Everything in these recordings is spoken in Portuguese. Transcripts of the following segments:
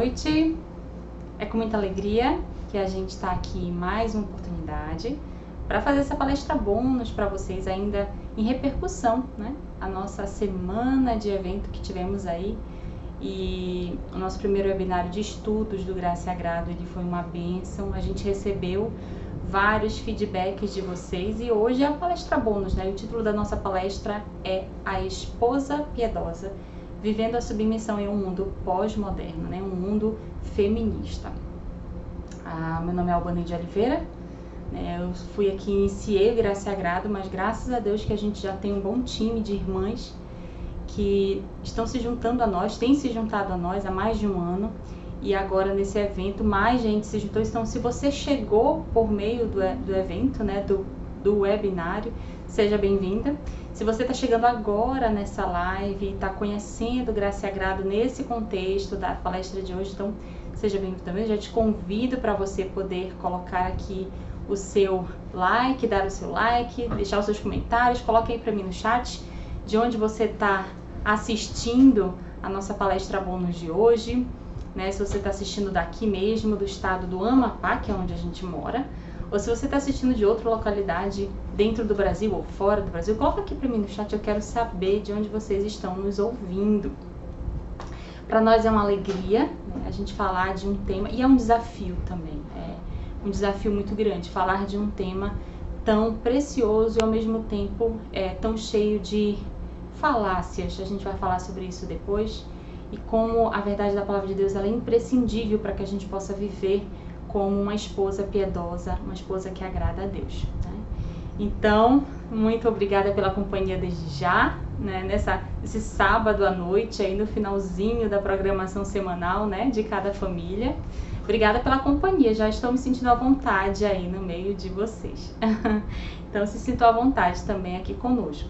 noite. É com muita alegria que a gente está aqui em mais uma oportunidade para fazer essa palestra bônus para vocês, ainda em repercussão, né? A nossa semana de evento que tivemos aí, e o nosso primeiro webinário de estudos do Graça e Agrado, ele foi uma bênção. A gente recebeu vários feedbacks de vocês e hoje é a palestra bônus, né? O título da nossa palestra é A Esposa Piedosa, vivendo a submissão em um mundo pós-moderno, né? Um mundo feminista. Meu nome é Albana de Oliveira, né? Eu fui aqui, iniciei o Graça e Agrado, mas graças a Deus que a gente já tem um bom time de irmãs que estão se juntando a nós, têm se juntado a nós há mais de um ano, e agora nesse evento mais gente se juntou. Então, se você chegou por meio do evento, né, do webinário, seja bem-vinda. Se você está chegando agora nessa live e está conhecendo Graça e Agrado nesse contexto da palestra de hoje, então seja bem-vindo também. Eu já te convido para você poder colocar aqui o seu like, dar o seu like, deixar os seus comentários, coloque aí para mim no chat de onde você está assistindo a nossa palestra bônus de hoje, né? Se você está assistindo daqui mesmo, do estado do Amapá, que é onde a gente mora, ou se você está assistindo de outra localidade dentro do Brasil ou fora do Brasil, coloca aqui para mim no chat, eu quero saber de onde vocês estão nos ouvindo. Para nós é uma alegria, né, a gente falar de um tema, e é um desafio também, é um desafio muito grande, falar de um tema tão precioso e ao mesmo tempo tão cheio de falácias. A gente vai falar sobre isso depois, e como a verdade da palavra de Deus ela é imprescindível para que a gente possa viver como uma esposa piedosa, uma esposa que agrada a Deus, né? Então, muito obrigada pela companhia desde já, né? Nesse sábado à noite, aí no finalzinho da programação semanal, né, de cada família. Obrigada pela companhia, já estou me sentindo à vontade aí no meio de vocês. Então, se sintam à vontade também aqui conosco.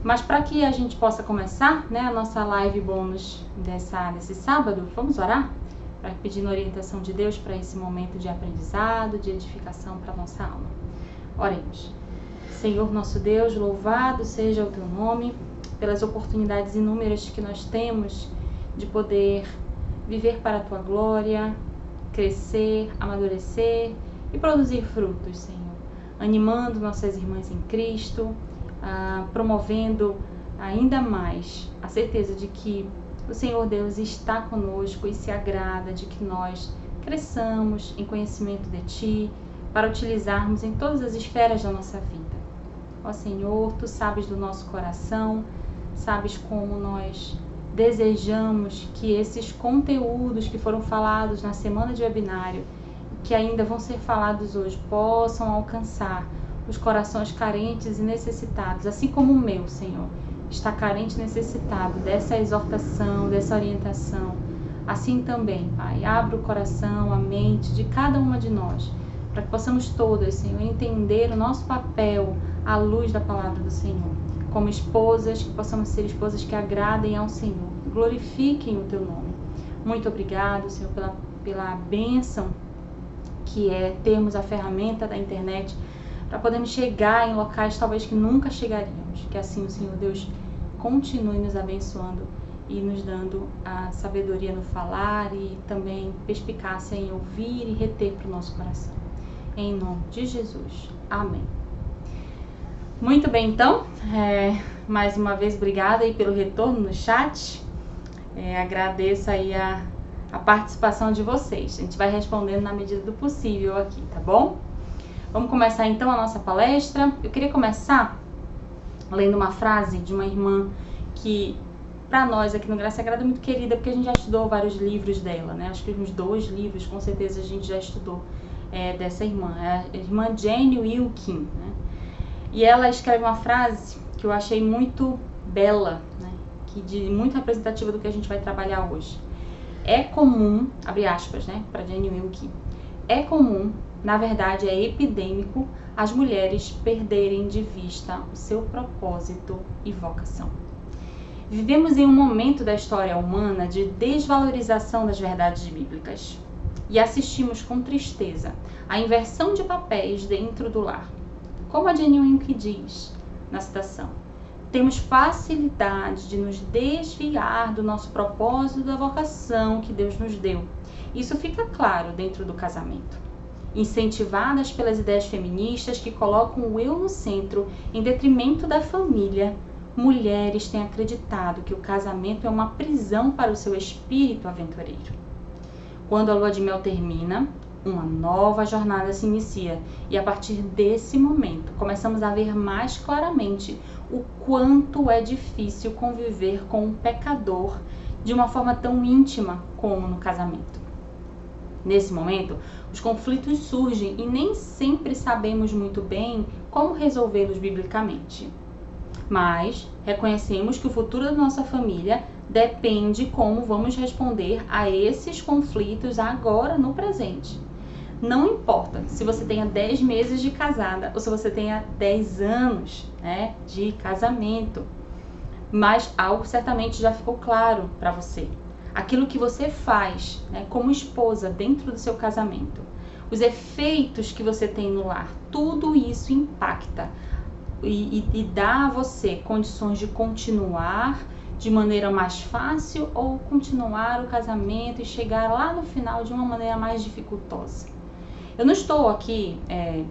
Mas para que a gente possa começar, né, a nossa live bônus desse sábado, vamos orar? Para pedir a orientação de Deus para esse momento de aprendizado, de edificação para a nossa alma. Oremos. Senhor nosso Deus, louvado seja o Teu nome, pelas oportunidades inúmeras que nós temos de poder viver para a Tua glória, crescer, amadurecer e produzir frutos, Senhor. Animando nossas irmãs em Cristo, promovendo ainda mais a certeza de que o Senhor Deus está conosco e se agrada de que nós cresçamos em conhecimento de Ti, para utilizarmos em todas as esferas da nossa vida. Ó Senhor, Tu sabes do nosso coração, sabes como nós desejamos que esses conteúdos que foram falados na semana de webinário, que ainda vão ser falados hoje, possam alcançar os corações carentes e necessitados, assim como o meu, Senhor, está carente e necessitado dessa exortação, dessa orientação. Assim também, Pai, abre o coração, a mente de cada uma de nós, para que possamos todas, Senhor, entender o nosso papel à luz da palavra do Senhor. Como esposas, que possamos ser esposas que agradem ao Senhor, glorifiquem o Teu nome. Muito obrigado, Senhor, pela bênção que é termos a ferramenta da internet para podermos chegar em locais talvez que nunca chegaríamos. Que assim o Senhor Deus continue nos abençoando e nos dando a sabedoria no falar e também perspicácia em ouvir e reter para o nosso coração. Em nome de Jesus. Amém. Muito bem, então, mais uma vez, obrigada aí pelo retorno no chat. Agradeço aí a participação de vocês. A gente vai respondendo na medida do possível aqui, tá bom? Vamos começar então a nossa palestra. Eu queria começar lendo uma frase de uma irmã que, para nós aqui no Graça e Agrado, é muito querida, porque a gente já estudou vários livros dela, né? Acho que uns 2 livros, com certeza, a gente já estudou dessa irmã. É a irmã Jane Wilkin, né? E ela escreve uma frase que eu achei muito bela, né? Muito representativa do que a gente vai trabalhar hoje. É comum, abre aspas, né, para Jane Wilkin, é comum, na verdade é epidêmico, as mulheres perderem de vista o seu propósito e vocação. Vivemos em um momento da história humana de desvalorização das verdades bíblicas e assistimos com tristeza à inversão de papéis dentro do lar. Como a Jane Wilkin diz na citação, temos facilidade de nos desviar do nosso propósito, da vocação que Deus nos deu. Isso fica claro dentro do casamento. Incentivadas pelas ideias feministas que colocam o eu no centro em detrimento da família, mulheres têm acreditado que o casamento é uma prisão para o seu espírito aventureiro. Quando a lua de mel termina, uma nova jornada se inicia e a partir desse momento começamos a ver mais claramente o quanto é difícil conviver com um pecador de uma forma tão íntima como no casamento. Nesse momento, os conflitos surgem e nem sempre sabemos muito bem como resolvê-los biblicamente. Mas reconhecemos que o futuro da nossa família depende como vamos responder a esses conflitos agora no presente. Não importa se você tenha 10 meses de casada ou se você tenha 10 anos, de casamento, mas algo certamente já ficou claro para você. Aquilo que você faz, como esposa dentro do seu casamento, os efeitos que você tem no lar, tudo isso impacta e dá a você condições de continuar de maneira mais fácil ou continuar o casamento e chegar lá no final de uma maneira mais dificultosa. Eu não estou aqui,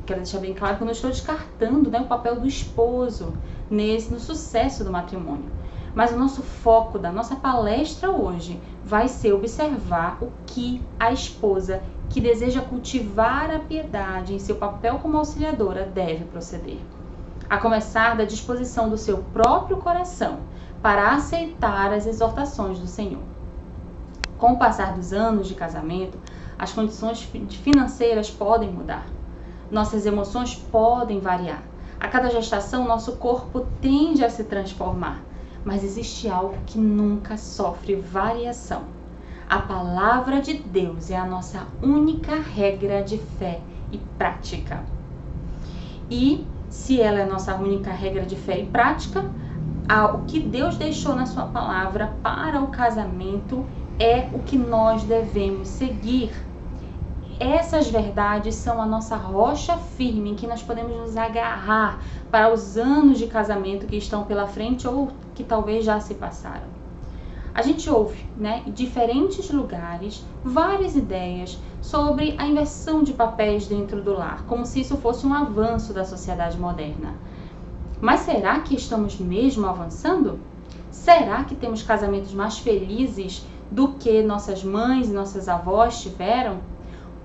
quero deixar bem claro que eu não estou descartando o papel do esposo no sucesso do matrimônio. Mas o nosso foco da nossa palestra hoje vai ser observar o que a esposa que deseja cultivar a piedade em seu papel como auxiliadora deve proceder. A começar da disposição do seu próprio coração para aceitar as exortações do Senhor. Com o passar dos anos de casamento, as condições financeiras podem mudar. Nossas emoções podem variar. A cada gestação, nosso corpo tende a se transformar. Mas existe algo que nunca sofre variação. A palavra de Deus é a nossa única regra de fé e prática. E se ela é a nossa única regra de fé e prática, o que Deus deixou na sua palavra para o casamento é o que nós devemos seguir. Essas verdades são a nossa rocha firme em que nós podemos nos agarrar para os anos de casamento que estão pela frente ou que talvez já se passaram. A gente ouve, em diferentes lugares, várias ideias sobre a inversão de papéis dentro do lar, como se isso fosse um avanço da sociedade moderna. Mas será que estamos mesmo avançando? Será que temos casamentos mais felizes do que nossas mães e nossas avós tiveram?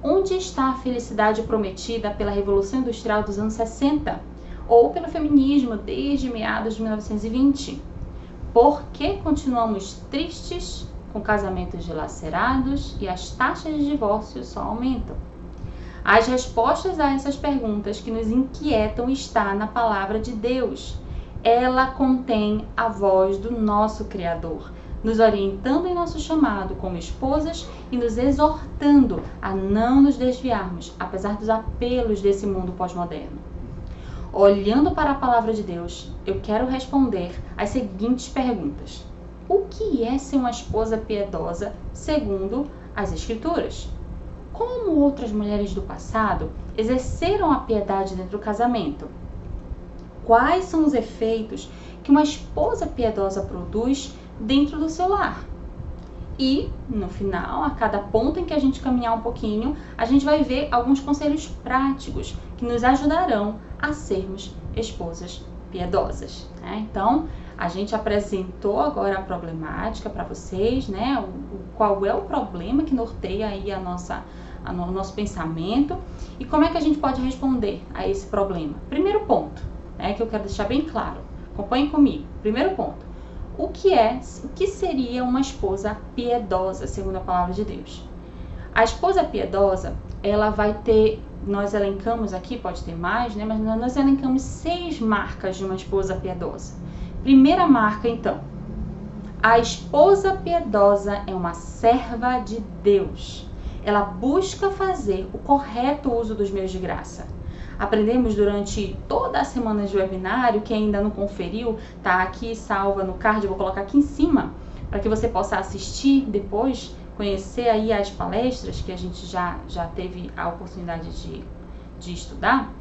Onde está a felicidade prometida pela Revolução Industrial dos anos 60? Ou pelo feminismo desde meados de 1920? Por que continuamos tristes, com casamentos dilacerados e as taxas de divórcio só aumentam? As respostas a essas perguntas que nos inquietam está na palavra de Deus. Ela contém a voz do nosso Criador, nos orientando em nosso chamado como esposas e nos exortando a não nos desviarmos, apesar dos apelos desse mundo pós-moderno. Olhando para a palavra de Deus, eu quero responder as seguintes perguntas. O que é ser uma esposa piedosa segundo as Escrituras? Como outras mulheres do passado exerceram a piedade dentro do casamento? Quais são os efeitos que uma esposa piedosa produz dentro do seu lar? E, no final, a cada ponto em que a gente caminhar um pouquinho, a gente vai ver alguns conselhos práticos que nos ajudarão a sermos esposas piedosas. Então, a gente apresentou agora a problemática para vocês, qual é o problema que norteia aí o nosso pensamento e como é que a gente pode responder a esse problema. Primeiro ponto, que eu quero deixar bem claro, acompanhem comigo. Primeiro ponto. O que seria uma esposa piedosa, segundo a palavra de Deus? A esposa piedosa, ela vai ter, nós elencamos aqui, pode ter mais, mas nós elencamos 6 marcas de uma esposa piedosa. Primeira marca, então, a esposa piedosa é uma serva de Deus. Ela busca fazer o correto uso dos meios de graça. Aprendemos durante toda a semana de webinário, quem ainda não conferiu, tá aqui salva no card, eu vou colocar aqui em cima, para que você possa assistir depois, conhecer aí as palestras que a gente já teve a oportunidade de estudar.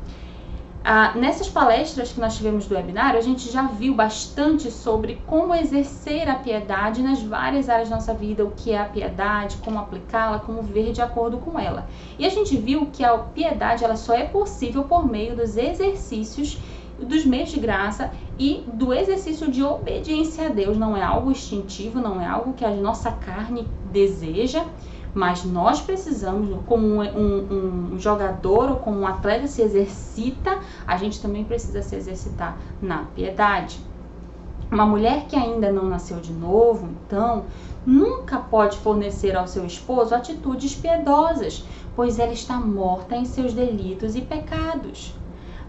Nessas palestras que nós tivemos do webinário, a gente já viu bastante sobre como exercer a piedade nas várias áreas da nossa vida, o que é a piedade, como aplicá-la, como viver de acordo com ela. E a gente viu que a piedade ela só é possível por meio dos exercícios, dos meios de graça e do exercício de obediência a Deus. Não é algo instintivo, não é algo que a nossa carne deseja, mas nós precisamos, como um jogador ou como um atleta se exercita, a gente também precisa se exercitar na piedade. Uma mulher que ainda não nasceu de novo, então, nunca pode fornecer ao seu esposo atitudes piedosas, pois ela está morta em seus delitos e pecados.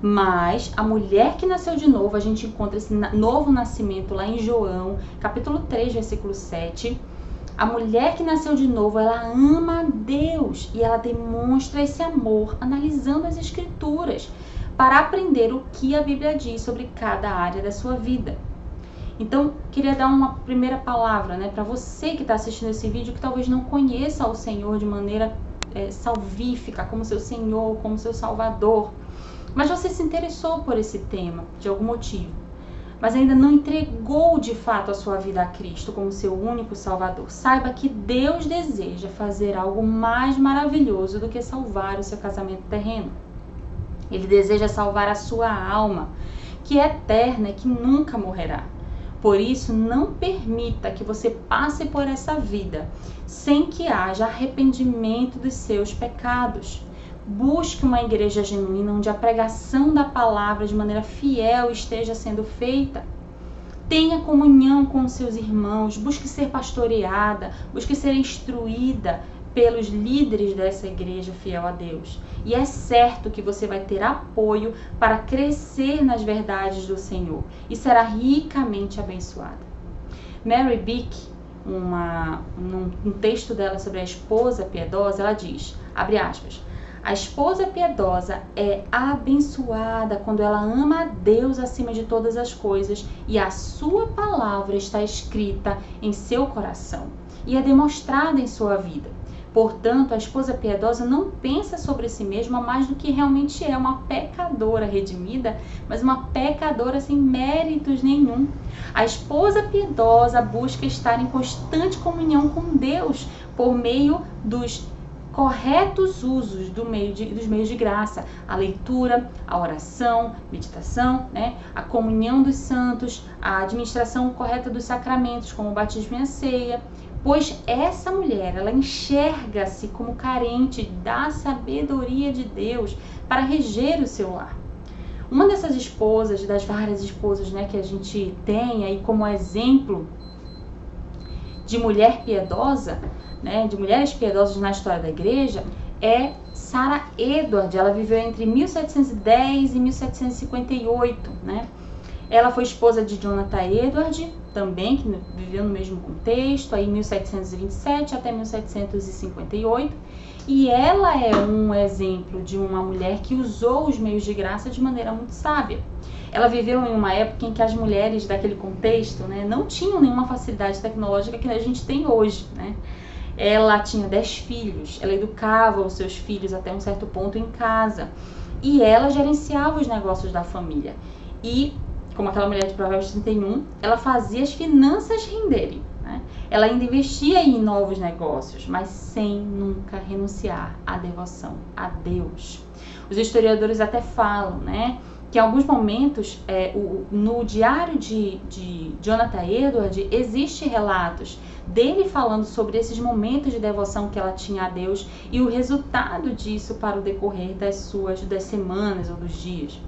Mas a mulher que nasceu de novo, a gente encontra esse novo nascimento lá em João, capítulo 3, versículo 7, a mulher que nasceu de novo, ela ama a Deus e ela demonstra esse amor analisando as Escrituras para aprender o que a Bíblia diz sobre cada área da sua vida. Então, queria dar uma primeira palavra, para você que está assistindo esse vídeo, que talvez não conheça o Senhor de maneira salvífica, como seu Senhor, como seu Salvador, mas você se interessou por esse tema, de algum motivo, mas ainda não entregou de fato a sua vida a Cristo como seu único Salvador. Saiba que Deus deseja fazer algo mais maravilhoso do que salvar o seu casamento terreno. Ele deseja salvar a sua alma, que é eterna e que nunca morrerá. Por isso, não permita que você passe por essa vida sem que haja arrependimento dos seus pecados. Busque uma igreja genuína onde a pregação da palavra de maneira fiel esteja sendo feita. Tenha comunhão com os seus irmãos, busque ser pastoreada, busque ser instruída pelos líderes dessa igreja fiel a Deus. E é certo que você vai ter apoio para crescer nas verdades do Senhor e será ricamente abençoada. Mary Bick, num texto dela sobre a esposa piedosa, ela diz, abre aspas, a esposa piedosa é abençoada quando ela ama a Deus acima de todas as coisas e a sua palavra está escrita em seu coração e é demonstrada em sua vida. Portanto, a esposa piedosa não pensa sobre si mesma mais do que realmente é, uma pecadora redimida, mas uma pecadora sem méritos nenhum. A esposa piedosa busca estar em constante comunhão com Deus por meio dos corretos usos dos meios de graça, a leitura, a oração, meditação, a comunhão dos santos, a administração correta dos sacramentos, como o batismo e a ceia, pois essa mulher, ela enxerga-se como carente da sabedoria de Deus para reger o seu lar. Uma dessas esposas, das várias esposas, que a gente tem aí como exemplo de mulher piedosa, de mulheres piedosas na história da igreja, é Sarah Edward. Ela viveu entre 1710 e 1758, Ela foi esposa de Jonathan Edward, também, que viveu no mesmo contexto, aí 1727 até 1758, e ela é um exemplo de uma mulher que usou os meios de graça de maneira muito sábia. Ela viveu em uma época em que as mulheres daquele contexto, não tinham nenhuma facilidade tecnológica que a gente tem hoje, Ela tinha 10 filhos, ela educava os seus filhos até um certo ponto em casa. E ela gerenciava os negócios da família. E, como aquela mulher de Provérbios 31, ela fazia as finanças renderem. Ela ainda investia em novos negócios, mas sem nunca renunciar à devoção a Deus. Os historiadores até falam, que em alguns momentos, no diário de Jonathan Edward, existem relatos dele falando sobre esses momentos de devoção que ela tinha a Deus e o resultado disso para o decorrer das semanas ou dos dias.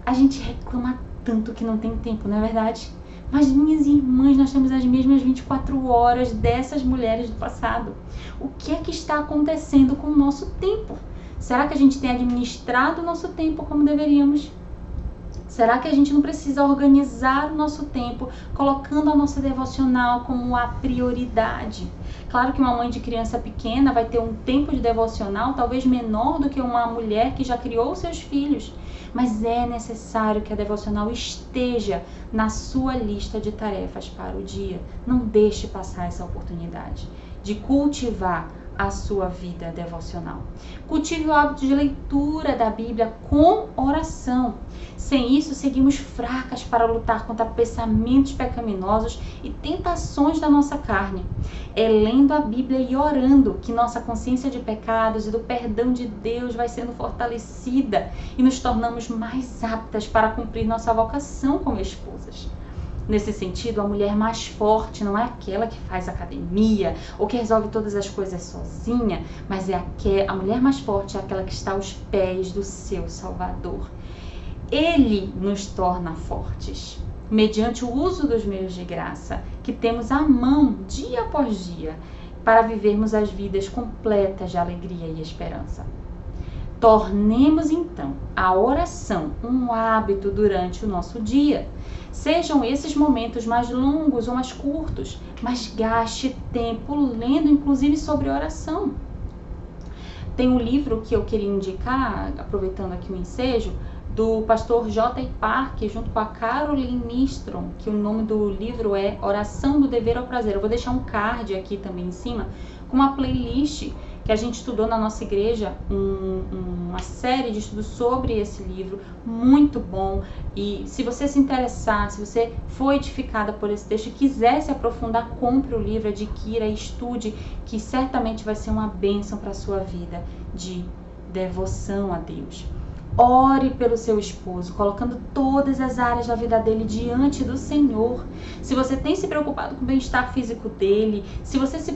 A gente reclama tanto que não tem tempo, não é verdade? Mas, minhas irmãs, nós temos as mesmas 24 horas dessas mulheres do passado. O que é que está acontecendo com o nosso tempo? Será que a gente tem administrado o nosso tempo como deveríamos? Será que a gente não precisa organizar o nosso tempo, colocando a nossa devocional como a prioridade? Claro que uma mãe de criança pequena vai ter um tempo de devocional talvez menor do que uma mulher que já criou seus filhos, mas é necessário que a devocional esteja na sua lista de tarefas para o dia. Não deixe passar essa oportunidade de cultivar a sua vida devocional. Cultive o hábito de leitura da Bíblia com oração. Sem isso, seguimos fracas para lutar contra pensamentos pecaminosos e tentações da nossa carne. É lendo a Bíblia e orando que nossa consciência de pecados e do perdão de Deus vai sendo fortalecida e nos tornamos mais aptas para cumprir nossa vocação como esposas. Nesse sentido, a mulher mais forte não é aquela que faz academia ou que resolve todas as coisas sozinha, mas a mulher mais forte é aquela que está aos pés do seu Salvador. Ele nos torna fortes, mediante o uso dos meios de graça que temos à mão dia após dia, para vivermos as vidas completas de alegria e esperança. Tornemos então a oração um hábito durante o nosso dia. Sejam esses momentos mais longos ou mais curtos, mas gaste tempo lendo, inclusive, sobre oração. Tem um livro que eu queria indicar, aproveitando aqui o ensejo, do pastor J. Park, junto com a Caroline Nistrom, que o nome do livro é Oração do Dever ao Prazer. Eu vou deixar um card aqui também em cima, com uma playlist que a gente estudou na nossa igreja, uma série de estudos sobre esse livro, muito bom. E se você se interessar, se você for edificada por esse texto e quiser se aprofundar, compre o livro, adquira, estude, que certamente vai ser uma bênção para a sua vida de devoção a Deus. Ore pelo seu esposo, colocando todas as áreas da vida dele diante do Senhor. Se você tem se preocupado com o bem-estar físico dele, se você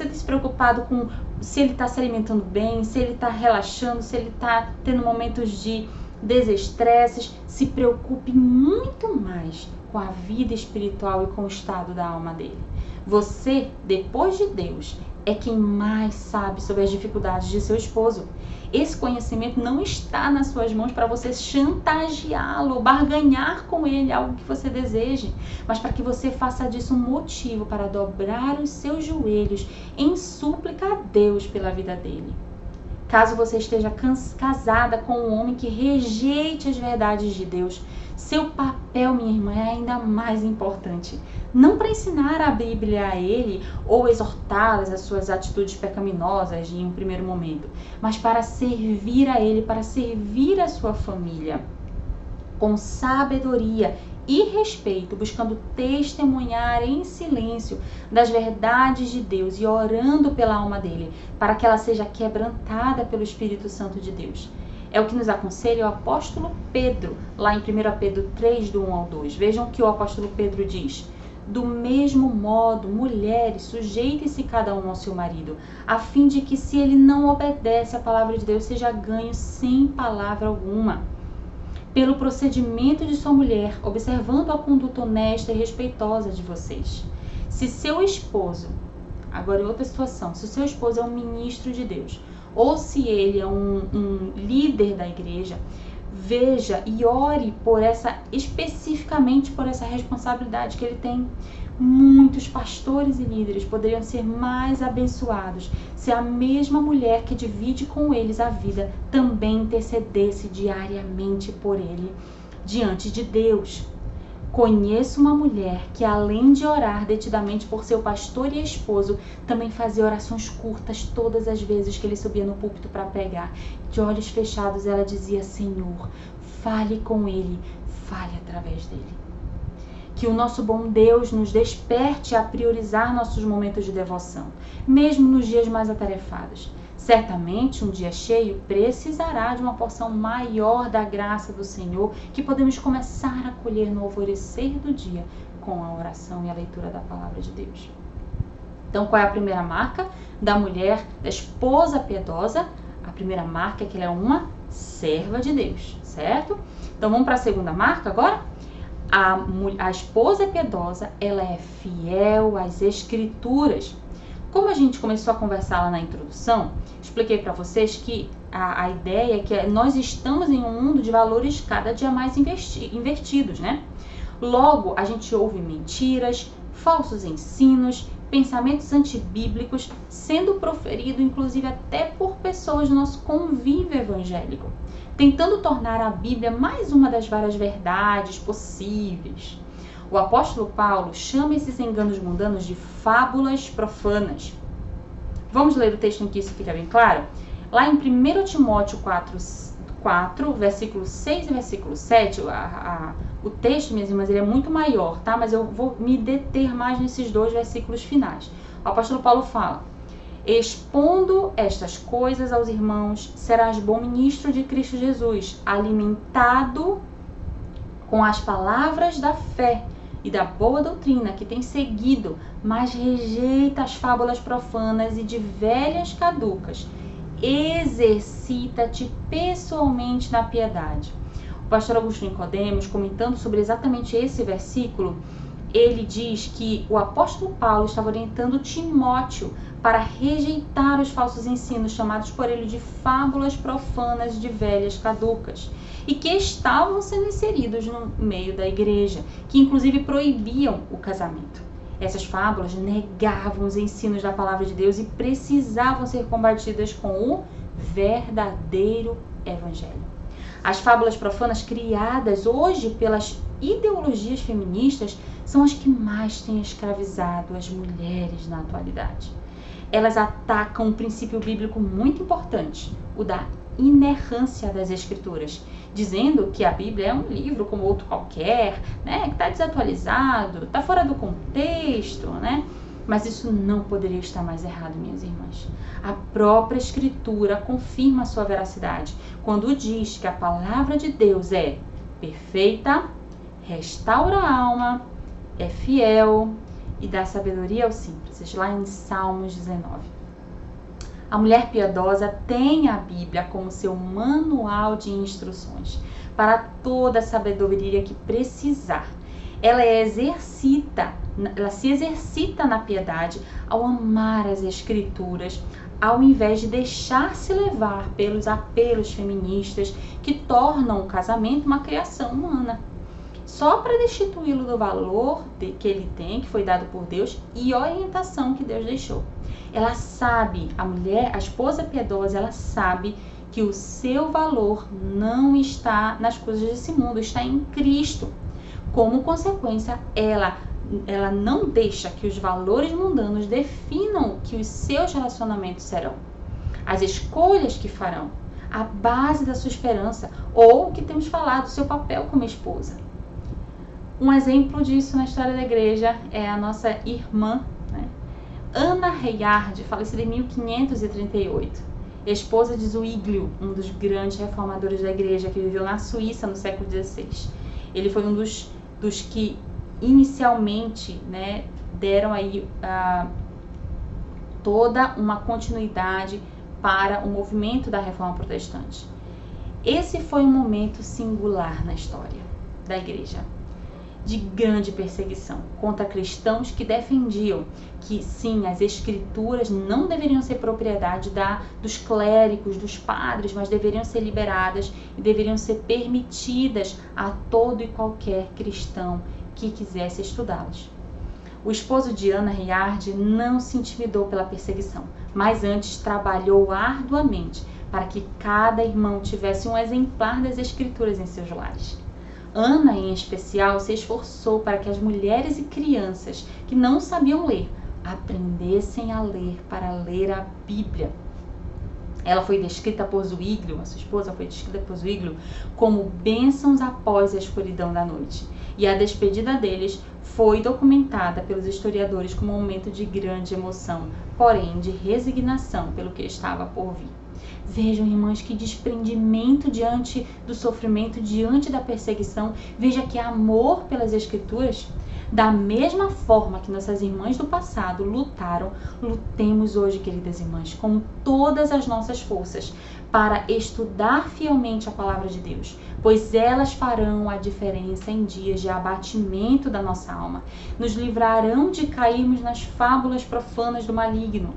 tem se preocupado com se ele está se alimentando bem, se ele está relaxando, se ele está tendo momentos de desestresses, se preocupe muito mais com a vida espiritual e com o estado da alma dele. Você, depois de Deus, é quem mais sabe sobre as dificuldades de seu esposo. Esse conhecimento não está nas suas mãos para você chantageá-lo ou barganhar com ele algo que você deseje, mas para que você faça disso um motivo para dobrar os seus joelhos em súplica a Deus pela vida dele. Caso você esteja casada com um homem que rejeite as verdades de Deus, seu papel, minha irmã, é ainda mais importante. Não para ensinar a Bíblia a ele ou exortá-las às suas atitudes pecaminosas em um primeiro momento, mas para servir a ele, para servir a sua família com sabedoria e respeito, buscando testemunhar em silêncio das verdades de Deus e orando pela alma dele, para que ela seja quebrantada pelo Espírito Santo de Deus. É o que nos aconselha o apóstolo Pedro, lá em 1 Pedro 3, do 1 ao 2. Vejam o que o apóstolo Pedro diz. Do mesmo modo, mulheres, sujeitem-se cada um ao seu marido, a fim de que, se ele não obedece à palavra de Deus, seja ganho sem palavra alguma. Pelo procedimento de sua mulher, observando a conduta honesta e respeitosa de vocês. Se seu esposo, agora em outra situação, se o seu esposo é um ministro de Deus, ou se ele é um líder da igreja, veja e ore especificamente por essa responsabilidade que ele tem. Muitos pastores e líderes poderiam ser mais abençoados se a mesma mulher que divide com eles a vida também intercedesse diariamente por ele diante de Deus. Conheço uma mulher que, além de orar detidamente por seu pastor e esposo, também fazia orações curtas todas as vezes que ele subia no púlpito para pregar. De olhos fechados, ela dizia: Senhor, fale com ele, fale através dele. Que o nosso bom Deus nos desperte a priorizar nossos momentos de devoção, mesmo nos dias mais atarefados. Certamente, um dia cheio precisará de uma porção maior da graça do Senhor, que podemos começar a colher no alvorecer do dia com a oração e a leitura da palavra de Deus. Então, qual é a primeira marca da mulher, da esposa piedosa? A primeira marca é que ela é uma serva de Deus, certo? Então, vamos para a segunda marca agora? A esposa piedosa, ela é fiel às Escrituras. Como a gente começou a conversar lá na introdução, expliquei para vocês que a ideia é que nós estamos em um mundo de valores cada dia mais invertidos, né? Logo, a gente ouve mentiras, falsos ensinos, pensamentos antibíblicos sendo proferido, inclusive até por pessoas do nosso convívio evangélico, tentando tornar a Bíblia mais uma das várias verdades possíveis. O apóstolo Paulo chama esses enganos mundanos de fábulas profanas. Vamos ler o texto em que isso fica bem claro? Lá em 1 Timóteo 4, versículo 6 e versículo 7, o texto, minhas irmãs, ele é muito maior, tá? Mas eu vou me deter mais nesses 2 versículos finais. O apóstolo Paulo fala: expondo estas coisas aos irmãos, serás bom ministro de Cristo Jesus, alimentado com as palavras da fé e da boa doutrina que tem seguido, mas rejeita as fábulas profanas e de velhas caducas. Exercita-te pessoalmente na piedade. O pastor Augusto Nicodemos, comentando sobre exatamente esse versículo, ele diz que o apóstolo Paulo estava orientando Timóteo para rejeitar os falsos ensinos chamados por ele de fábulas profanas de velhas caducas e que estavam sendo inseridos no meio da igreja, que inclusive proibiam o casamento. Essas fábulas negavam os ensinos da palavra de Deus e precisavam ser combatidas com o verdadeiro evangelho. As fábulas profanas criadas hoje pelas ideologias feministas são as que mais têm escravizado as mulheres na atualidade. Elas atacam um princípio bíblico muito importante, o da inerrância das escrituras, dizendo que a Bíblia é um livro como outro qualquer, né, que está desatualizado, está fora do contexto, né? Mas isso não poderia estar mais errado, minhas irmãs. A própria Escritura confirma a sua veracidade quando diz que a palavra de Deus é perfeita, restaura a alma, é fiel e dá sabedoria aos simples. Lá em Salmos 19. A mulher piedosa tem a Bíblia como seu manual de instruções para toda a sabedoria que precisar. Ela se exercita na piedade ao amar as Escrituras, ao invés de deixar-se levar pelos apelos feministas que tornam o casamento uma criação humana, só para destituí-lo do valor que ele tem, que foi dado por Deus, e orientação que Deus deixou. Ela sabe, a esposa piedosa, ela sabe que o seu valor não está nas coisas desse mundo, está em Cristo. Como consequência, ela não deixa que os valores mundanos definam o que os seus relacionamentos serão, as escolhas que farão, a base da sua esperança ou o que temos falado, o seu papel como esposa. Um exemplo disso na história da igreja é a nossa irmã, né? Ana Reiard, falecida em 1538, esposa de Zwinglio, um dos grandes reformadores da igreja que viveu na Suíça no século XVI. Ele foi um dos que inicialmente, né, deram aí toda uma continuidade para o movimento da Reforma Protestante. Esse foi um momento singular na história da igreja, de grande perseguição contra cristãos que defendiam que sim, as escrituras não deveriam ser propriedade dos clérigos, dos padres, mas deveriam ser liberadas e deveriam ser permitidas a todo e qualquer cristão que quisesse estudá-las. O esposo de Ana Reiard não se intimidou pela perseguição, mas antes trabalhou arduamente para que cada irmão tivesse um exemplar das escrituras em seus lares. Ana, em especial, se esforçou para que as mulheres e crianças que não sabiam ler aprendessem a ler para ler a Bíblia. Ela foi descrita por Zwinglio, a sua esposa foi descrita por Zwinglio, como bênçãos após a escuridão da noite. E a despedida deles foi documentada pelos historiadores como um momento de grande emoção, porém de resignação pelo que estava por vir. Vejam, irmãs, que desprendimento diante do sofrimento, diante da perseguição. Veja que amor pelas Escrituras. Da mesma forma que nossas irmãs do passado lutaram, lutemos hoje, queridas irmãs, com todas as nossas forças para estudar fielmente a palavra de Deus, pois elas farão a diferença em dias de abatimento da nossa alma, nos livrarão de cairmos nas fábulas profanas do maligno,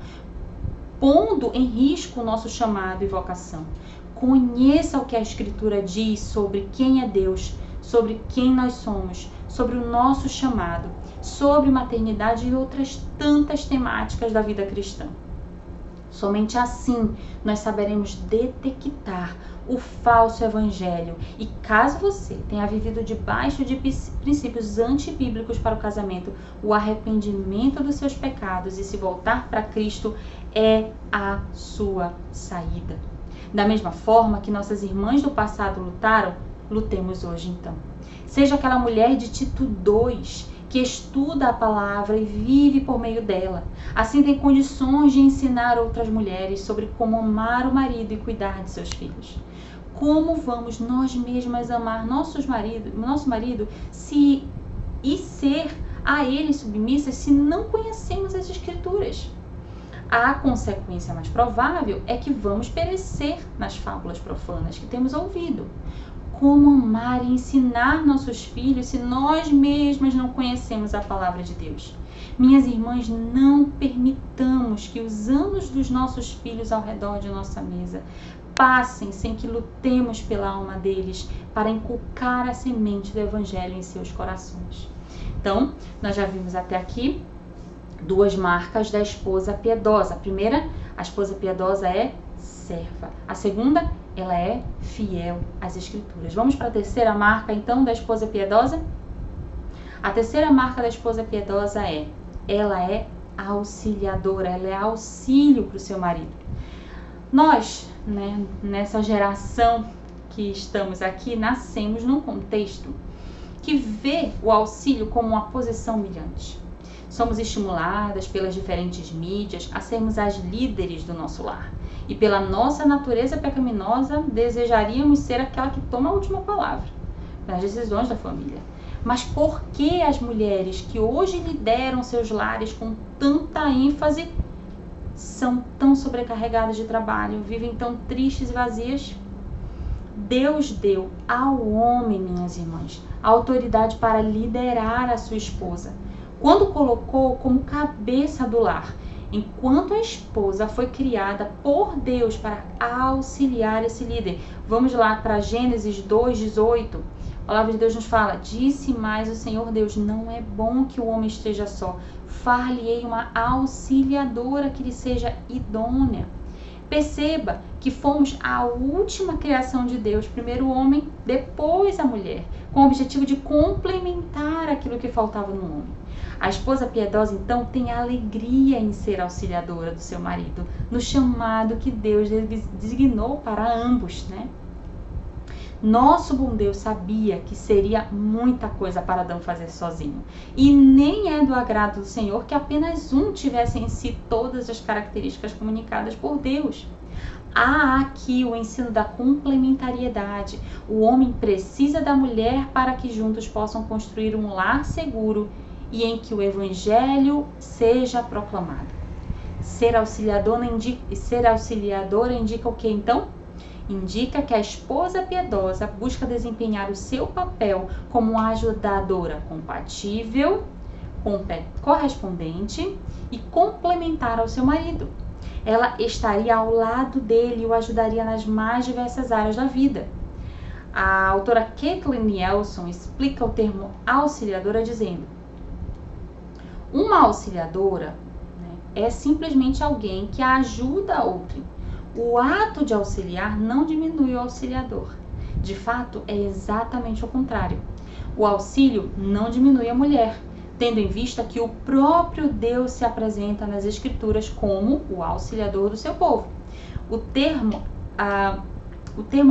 pondo em risco o nosso chamado e vocação. Conheça o que a Escritura diz sobre quem é Deus, sobre quem nós somos, sobre o nosso chamado, sobre maternidade e outras tantas temáticas da vida cristã. Somente assim nós saberemos detectar o falso evangelho. E caso você tenha vivido debaixo de princípios antibíblicos para o casamento, o arrependimento dos seus pecados e se voltar para Cristo é a sua saída. Da mesma forma que nossas irmãs do passado lutaram, lutemos hoje então. Seja aquela mulher de Tito 2, que estuda a palavra e vive por meio dela. Assim tem condições de ensinar outras mulheres sobre como amar o marido e cuidar de seus filhos. Como vamos nós mesmas amar nosso marido e ser a ele submissas se não conhecemos as Escrituras? A consequência mais provável é que vamos perecer nas fábulas profanas que temos ouvido. Como amar e ensinar nossos filhos se nós mesmas não conhecemos a palavra de Deus? Minhas irmãs, não permitamos que os anos dos nossos filhos ao redor de nossa mesa passem sem que lutemos pela alma deles para inculcar a semente do Evangelho em seus corações. Então, nós já vimos até aqui 2 marcas da esposa piedosa. A primeira, a esposa piedosa é serva. A segunda, ela é fiel às Escrituras. Vamos para a terceira marca, então, da esposa piedosa? A terceira marca da esposa piedosa ela é auxiliadora, ela é auxílio para o seu marido. Nós, nessa geração que estamos aqui, nascemos num contexto que vê o auxílio como uma posição humilhante. Somos estimuladas pelas diferentes mídias a sermos as líderes do nosso lar. E pela nossa natureza pecaminosa, desejaríamos ser aquela que toma a última palavra nas decisões da família. Mas por que as mulheres que hoje lideram seus lares com tanta ênfase são tão sobrecarregadas de trabalho, vivem tão tristes e vazias? Deus deu ao homem, minhas irmãs, a autoridade para liderar a sua esposa, quando colocou como cabeça do lar, enquanto a esposa foi criada por Deus para auxiliar esse líder. Vamos lá para Gênesis 2:18. A palavra de Deus nos fala: disse mais o Senhor Deus, não é bom que o homem esteja só, far-lhe-ei uma auxiliadora que lhe seja idônea. Perceba que fomos a última criação de Deus, primeiro o homem, depois a mulher, com o objetivo de complementar aquilo que faltava no homem. A esposa piedosa, então, tem alegria em ser auxiliadora do seu marido, no chamado que Deus designou para ambos, Nosso bom Deus sabia que seria muita coisa para Adão fazer sozinho. E nem é do agrado do Senhor que apenas um tivesse em si todas as características comunicadas por Deus. Há aqui o ensino da complementariedade. O homem precisa da mulher para que juntos possam construir um lar seguro e em que o Evangelho seja proclamado. Ser auxiliadora indica o que então? Indica que a esposa piedosa busca desempenhar o seu papel como ajudadora compatível, correspondente e complementar ao seu marido. Ela estaria ao lado dele e o ajudaria nas mais diversas áreas da vida. A autora Kathleen Nielsen explica o termo auxiliadora dizendo: uma auxiliadora é simplesmente alguém que ajuda a outrem. O ato de auxiliar não diminui o auxiliador. De fato, é exatamente o contrário. O auxílio não diminui a mulher, tendo em vista que o próprio Deus se apresenta nas Escrituras como o auxiliador do seu povo. O termo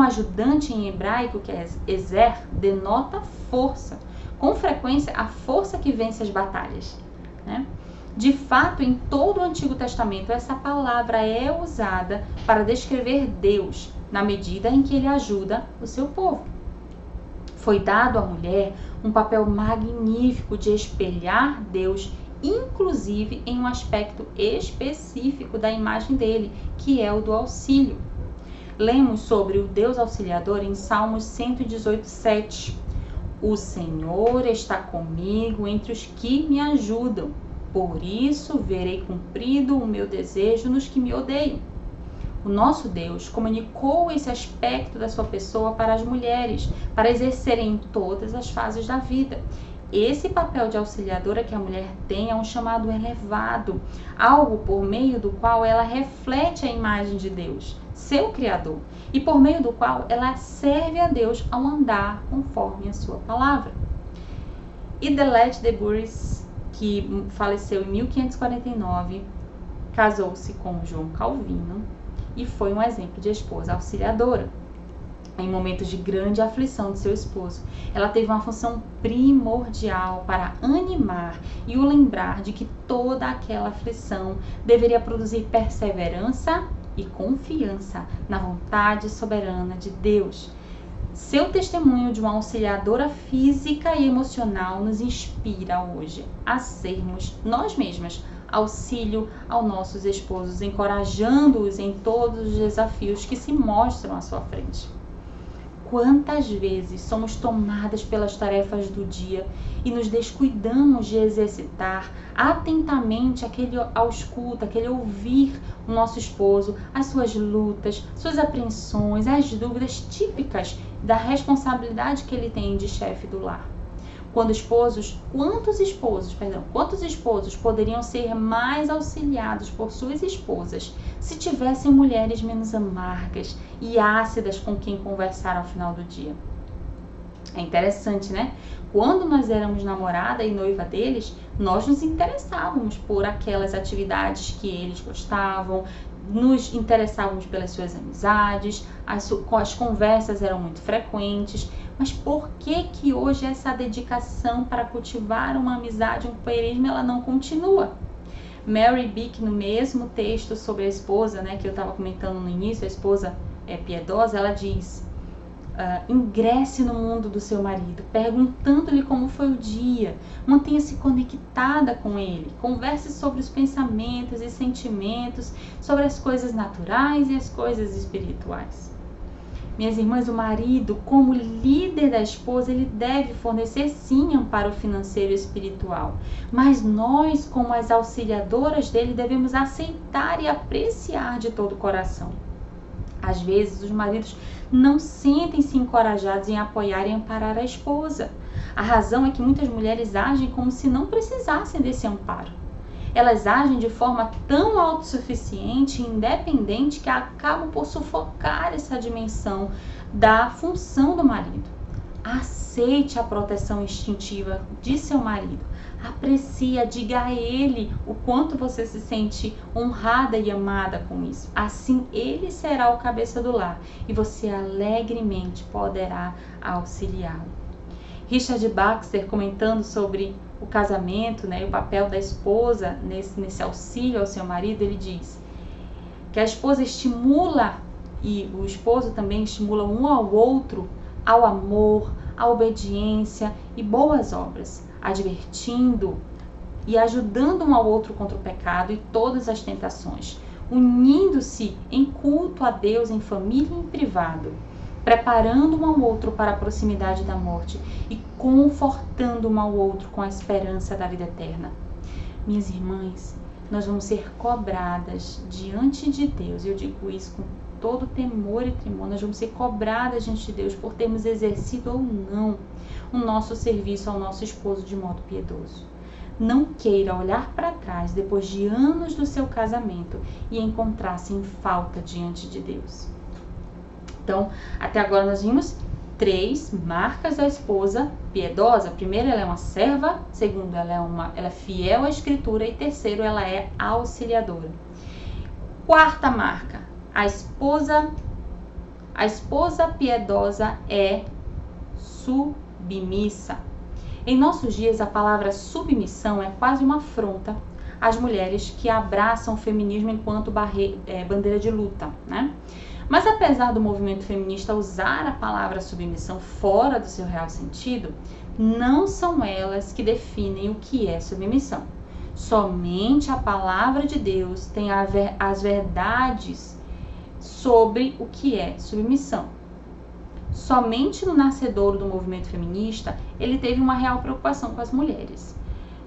ajudante em hebraico, que é ezer, denota força. Com frequência, a força que vence as batalhas. De fato, em todo o Antigo Testamento, essa palavra é usada para descrever Deus, na medida em que ele ajuda o seu povo. Foi dado à mulher um papel magnífico de espelhar Deus, inclusive em um aspecto específico da imagem dele, que é o do auxílio. Lemos sobre o Deus auxiliador em Salmos 118:7. O Senhor está comigo entre os que me ajudam. Por isso verei cumprido o meu desejo nos que me odeiam. O nosso Deus comunicou esse aspecto da sua pessoa para as mulheres, para exercerem em todas as fases da vida. Esse papel de auxiliadora que a mulher tem é um chamado elevado, algo por meio do qual ela reflete a imagem de Deus, seu Criador, e por meio do qual ela serve a Deus ao andar conforme a sua palavra. Idelette de Bourges, que faleceu em 1549, Casou-se com João Calvino e foi um exemplo de esposa auxiliadora. Em momentos de grande aflição de seu esposo, ela teve uma função primordial para animar e o lembrar de que toda aquela aflição deveria produzir perseverança e confiança na vontade soberana de Deus. Seu testemunho de uma auxiliadora física e emocional nos inspira hoje a sermos nós mesmas auxílio aos nossos esposos, encorajando-os em todos os desafios que se mostram à sua frente. Quantas vezes somos tomadas pelas tarefas do dia e nos descuidamos de exercitar atentamente aquele ausculto, aquele ouvir o nosso esposo, as suas lutas, suas apreensões, as dúvidas típicas da responsabilidade que ele tem de chefe do lar. Quantos esposos poderiam ser mais auxiliados por suas esposas se tivessem mulheres menos amargas e ácidas com quem conversar ao final do dia? É interessante, né? Quando nós éramos namorada e noiva deles, nós nos interessávamos por aquelas atividades que eles gostavam, nos interessávamos pelas suas amizades, as conversas eram muito frequentes. Mas por que hoje essa dedicação para cultivar uma amizade, um companheirismo, ela não continua? Mary Bick, no mesmo texto sobre a esposa, né, que eu estava comentando no início, a esposa piedosa, ela diz: ingresse no mundo do seu marido, perguntando-lhe como foi o dia, mantenha-se conectada com ele, converse sobre os pensamentos e sentimentos, sobre as coisas naturais e as coisas espirituais. Minhas irmãs, o marido, como líder da esposa, ele deve fornecer sim amparo financeiro e espiritual. Mas nós, como as auxiliadoras dele, devemos aceitar e apreciar de todo o coração. Às vezes, os maridos não sentem-se encorajados em apoiar e amparar a esposa. A razão é que muitas mulheres agem como se não precisassem desse amparo. Elas agem de forma tão autossuficiente e independente que acabam por sufocar essa dimensão da função do marido. Aceite a proteção instintiva de seu marido. Aprecia, diga a ele o quanto você se sente honrada e amada com isso. Assim, ele será o cabeça do lar e você alegremente poderá auxiliá-lo. Richard Baxter, comentando sobre o casamento, né, o papel da esposa nesse auxílio ao seu marido, ele diz que a esposa estimula e o esposo também estimula um ao outro ao amor, à obediência e boas obras, advertindo e ajudando um ao outro contra o pecado e todas as tentações, unindo-se em culto a Deus em família e em privado, preparando um ao outro para a proximidade da morte e confortando um ao outro com a esperança da vida eterna. Minhas irmãs, nós vamos ser cobradas diante de Deus, e eu digo isso com todo temor e tremor, nós vamos ser cobradas diante de Deus por termos exercido ou não o nosso serviço ao nosso esposo de modo piedoso. Não queira olhar para trás depois de anos do seu casamento e encontrar-se em falta diante de Deus. Então, até agora nós vimos 3 marcas da esposa piedosa. Primeiro, ela é uma serva. Segundo, ela é fiel à escritura. E terceiro, ela é auxiliadora. Quarta marca, a esposa piedosa é submissa. Em nossos dias, a palavra submissão é quase uma afronta às mulheres que abraçam o feminismo enquanto bandeira de luta, né? Mas apesar do movimento feminista usar a palavra submissão fora do seu real sentido, não são elas que definem o que é submissão. Somente a palavra de Deus tem as verdades sobre o que é submissão. Somente no nascedouro do movimento feminista, ele teve uma real preocupação com as mulheres.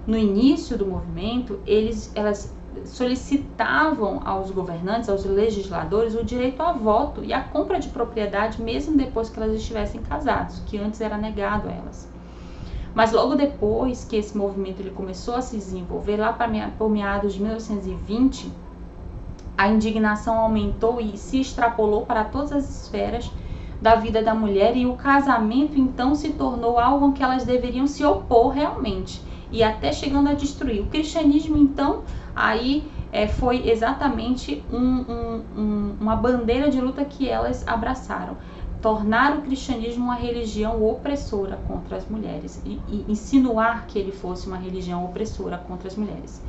No início do movimento, elas solicitavam aos governantes, aos legisladores, o direito a voto e a compra de propriedade, mesmo depois que elas estivessem casadas, que antes era negado a elas. Mas logo depois que esse movimento ele começou a se desenvolver, lá por meados de 1920, a indignação aumentou e se extrapolou para todas as esferas da vida da mulher, e o casamento então se tornou algo que elas deveriam se opor realmente, e até chegando a destruir. O cristianismo então aí foi exatamente uma bandeira de luta que elas abraçaram. Tornar o cristianismo uma religião opressora contra as mulheres e insinuar que ele fosse uma religião opressora contra as mulheres.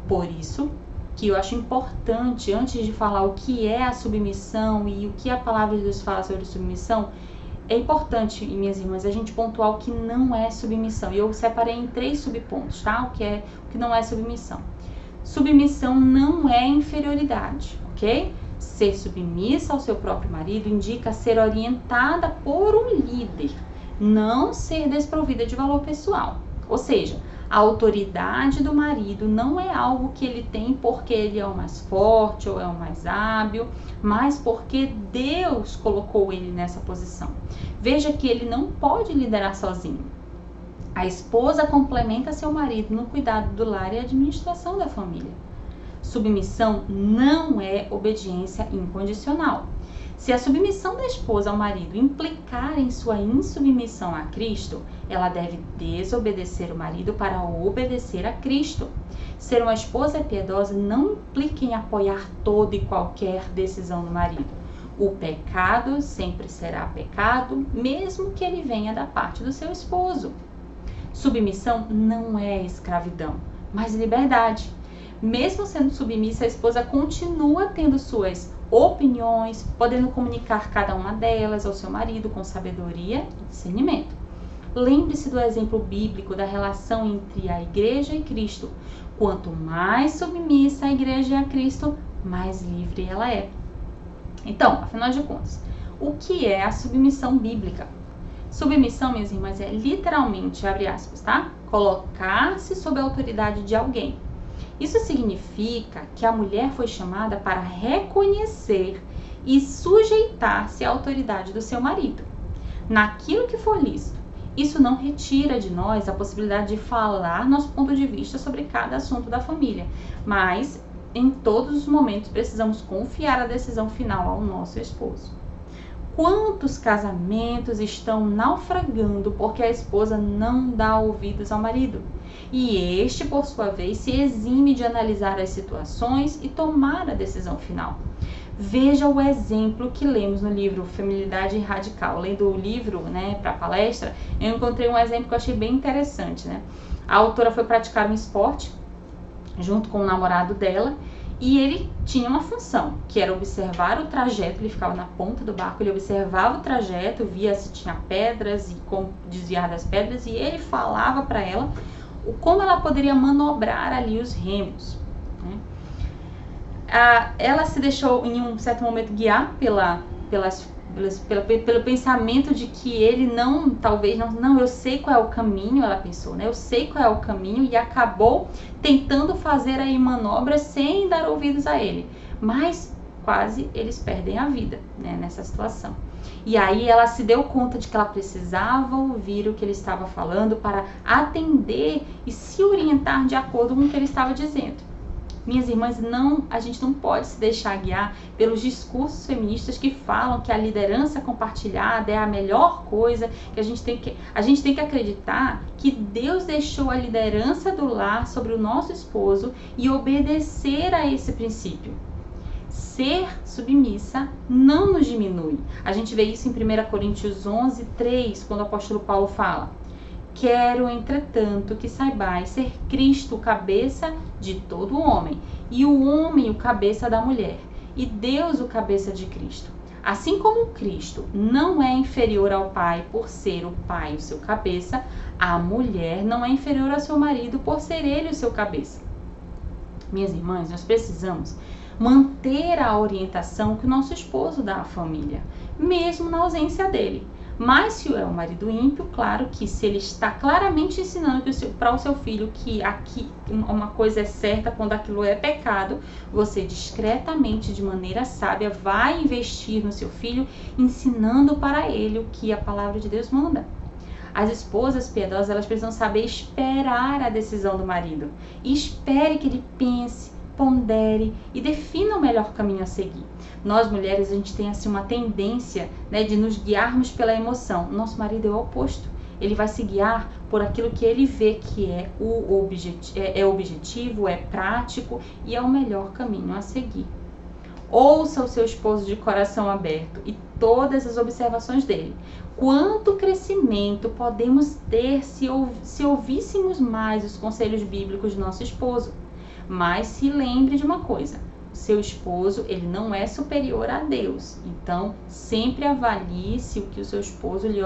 Por isso que eu acho importante, antes de falar o que é a submissão e o que a palavra de Deus fala sobre submissão, é importante, minhas irmãs, a gente pontuar o que não é submissão. E eu separei em 3 subpontos, tá? O que não é submissão. Submissão não é inferioridade, ok? Ser submissa ao seu próprio marido indica ser orientada por um líder, não ser desprovida de valor pessoal. Ou seja, a autoridade do marido não é algo que ele tem porque ele é o mais forte ou é o mais hábil, mas porque Deus colocou ele nessa posição. Veja que ele não pode liderar sozinho. A esposa complementa seu marido no cuidado do lar e administração da família. Submissão não é obediência incondicional. Se a submissão da esposa ao marido implicar em sua insubmissão a Cristo, ela deve desobedecer o marido para obedecer a Cristo. Ser uma esposa piedosa não implica em apoiar toda e qualquer decisão do marido. O pecado sempre será pecado, mesmo que ele venha da parte do seu esposo. Submissão não é escravidão, mas liberdade. Mesmo sendo submissa, a esposa continua tendo suas opiniões, podendo comunicar cada uma delas ao seu marido com sabedoria e discernimento. Lembre-se do exemplo bíblico da relação entre a igreja e Cristo. Quanto mais submissa a igreja é a Cristo, mais livre ela é. Então, afinal de contas, o que é a submissão bíblica? Submissão, minhas irmãs, é literalmente, abre aspas, tá? Colocar-se sob a autoridade de alguém. Isso significa que a mulher foi chamada para reconhecer e sujeitar-se à autoridade do seu marido, naquilo que for lícito. Isso não retira de nós a possibilidade de falar nosso ponto de vista sobre cada assunto da família, mas em todos os momentos precisamos confiar a decisão final ao nosso esposo. Quantos casamentos estão naufragando porque a esposa não dá ouvidos ao marido? E este, por sua vez, se exime de analisar as situações e tomar a decisão final. Veja o exemplo que lemos no livro Feminilidade Radical. Lendo o livro, para a palestra, eu encontrei um exemplo que eu achei bem interessante, A autora foi praticar um esporte junto com o namorado dela e ele tinha uma função, que era observar o trajeto. Ele ficava na ponta do barco, ele observava o trajeto, via se tinha pedras e como desviar das pedras, e ele falava para ela como ela poderia manobrar ali os remos. Ela se deixou em um certo momento guiar pelo pensamento de que ele eu sei qual é o caminho, ela pensou, eu sei qual é o caminho, e acabou tentando fazer aí manobras sem dar ouvidos a ele, mas quase eles perdem a vida, nessa situação. E aí ela se deu conta de que ela precisava ouvir o que ele estava falando para atender e se orientar de acordo com o que ele estava dizendo. Minhas irmãs, a gente não pode se deixar guiar pelos discursos feministas que falam que a liderança compartilhada é a melhor coisa, que a gente tem que acreditar que Deus deixou a liderança do lar sobre o nosso esposo e obedecer a esse princípio. Ser submissa não nos diminui. A gente vê isso em 1 Coríntios 11:3, quando o apóstolo Paulo fala: quero, entretanto, que saibais ser Cristo o cabeça de todo homem, e o homem o cabeça da mulher, e Deus o cabeça de Cristo. Assim como Cristo não é inferior ao Pai por ser o Pai o seu cabeça, a mulher não é inferior ao seu marido por ser ele o seu cabeça. Minhas irmãs, nós precisamos manter a orientação que o nosso esposo dá à família, mesmo na ausência dele. Mas se é um marido ímpio, claro que se ele está claramente ensinando para o seu filho que aqui uma coisa é certa quando aquilo é pecado, você discretamente, de maneira sábia, vai investir no seu filho, ensinando para ele o que a palavra de Deus manda. As esposas piedosas, elas precisam saber esperar a decisão do marido. E espere que ele pense, pondere e defina o melhor caminho a seguir. Nós mulheres, a gente tem assim uma tendência, de nos guiarmos pela emoção. Nosso marido é o oposto. Ele vai se guiar por aquilo que ele vê que é objetivo, é prático e é o melhor caminho a seguir. Ouça o seu esposo de coração aberto e todas as observações dele. Quanto crescimento podemos ter se ouvíssemos mais os conselhos bíblicos do nosso esposo? Mas se lembre de uma coisa, seu esposo, ele não é superior a Deus. Então, sempre avalie se o que o seu esposo lhe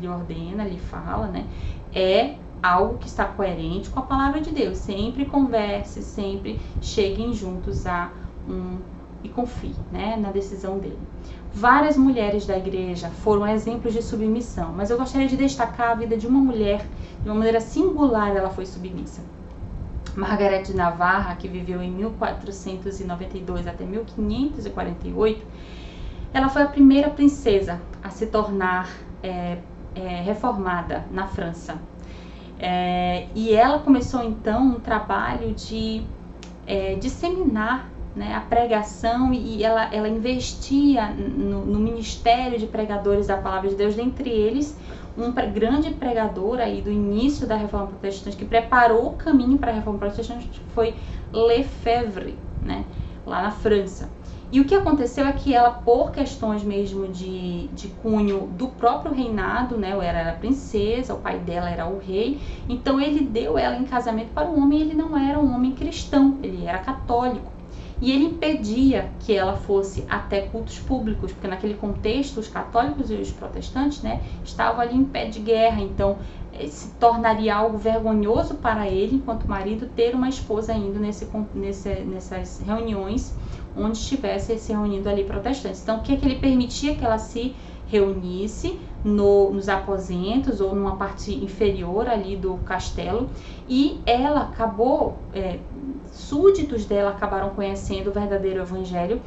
ordena, lhe fala, né, é algo que está coerente com a palavra de Deus. Sempre converse, sempre cheguem juntos e confie, né, na decisão dele. Várias mulheres da igreja foram exemplos de submissão, mas eu gostaria de destacar a vida de uma mulher, de uma maneira singular ela foi submissa. Margarete de Navarra, que viveu em 1492 até 1548, ela foi a primeira princesa a se tornar reformada na França. E ela começou então um trabalho de disseminar, né, a pregação, e ela investia no ministério de pregadores da palavra de Deus, dentre eles um grande pregador aí do início da Reforma Protestante, que preparou o caminho para a Reforma Protestante, foi Lefebvre, né, lá na França. E o que aconteceu é que ela, por questões mesmo de cunho do próprio reinado, né, ela era princesa, o pai dela era o rei, então ele deu ela em casamento para um homem, ele não era um homem cristão, ele era católico. E ele impedia que ela fosse até cultos públicos, porque naquele contexto os católicos e os protestantes, né, estavam ali em pé de guerra, então se tornaria algo vergonhoso para ele, enquanto marido, ter uma esposa indo nessas reuniões onde estivesse se reunindo ali protestantes. Então, o que é que ele permitia? Que ela se reunisse nos aposentos ou numa parte inferior ali do castelo, e ela acabou, súditos dela acabaram conhecendo o verdadeiro evangelho,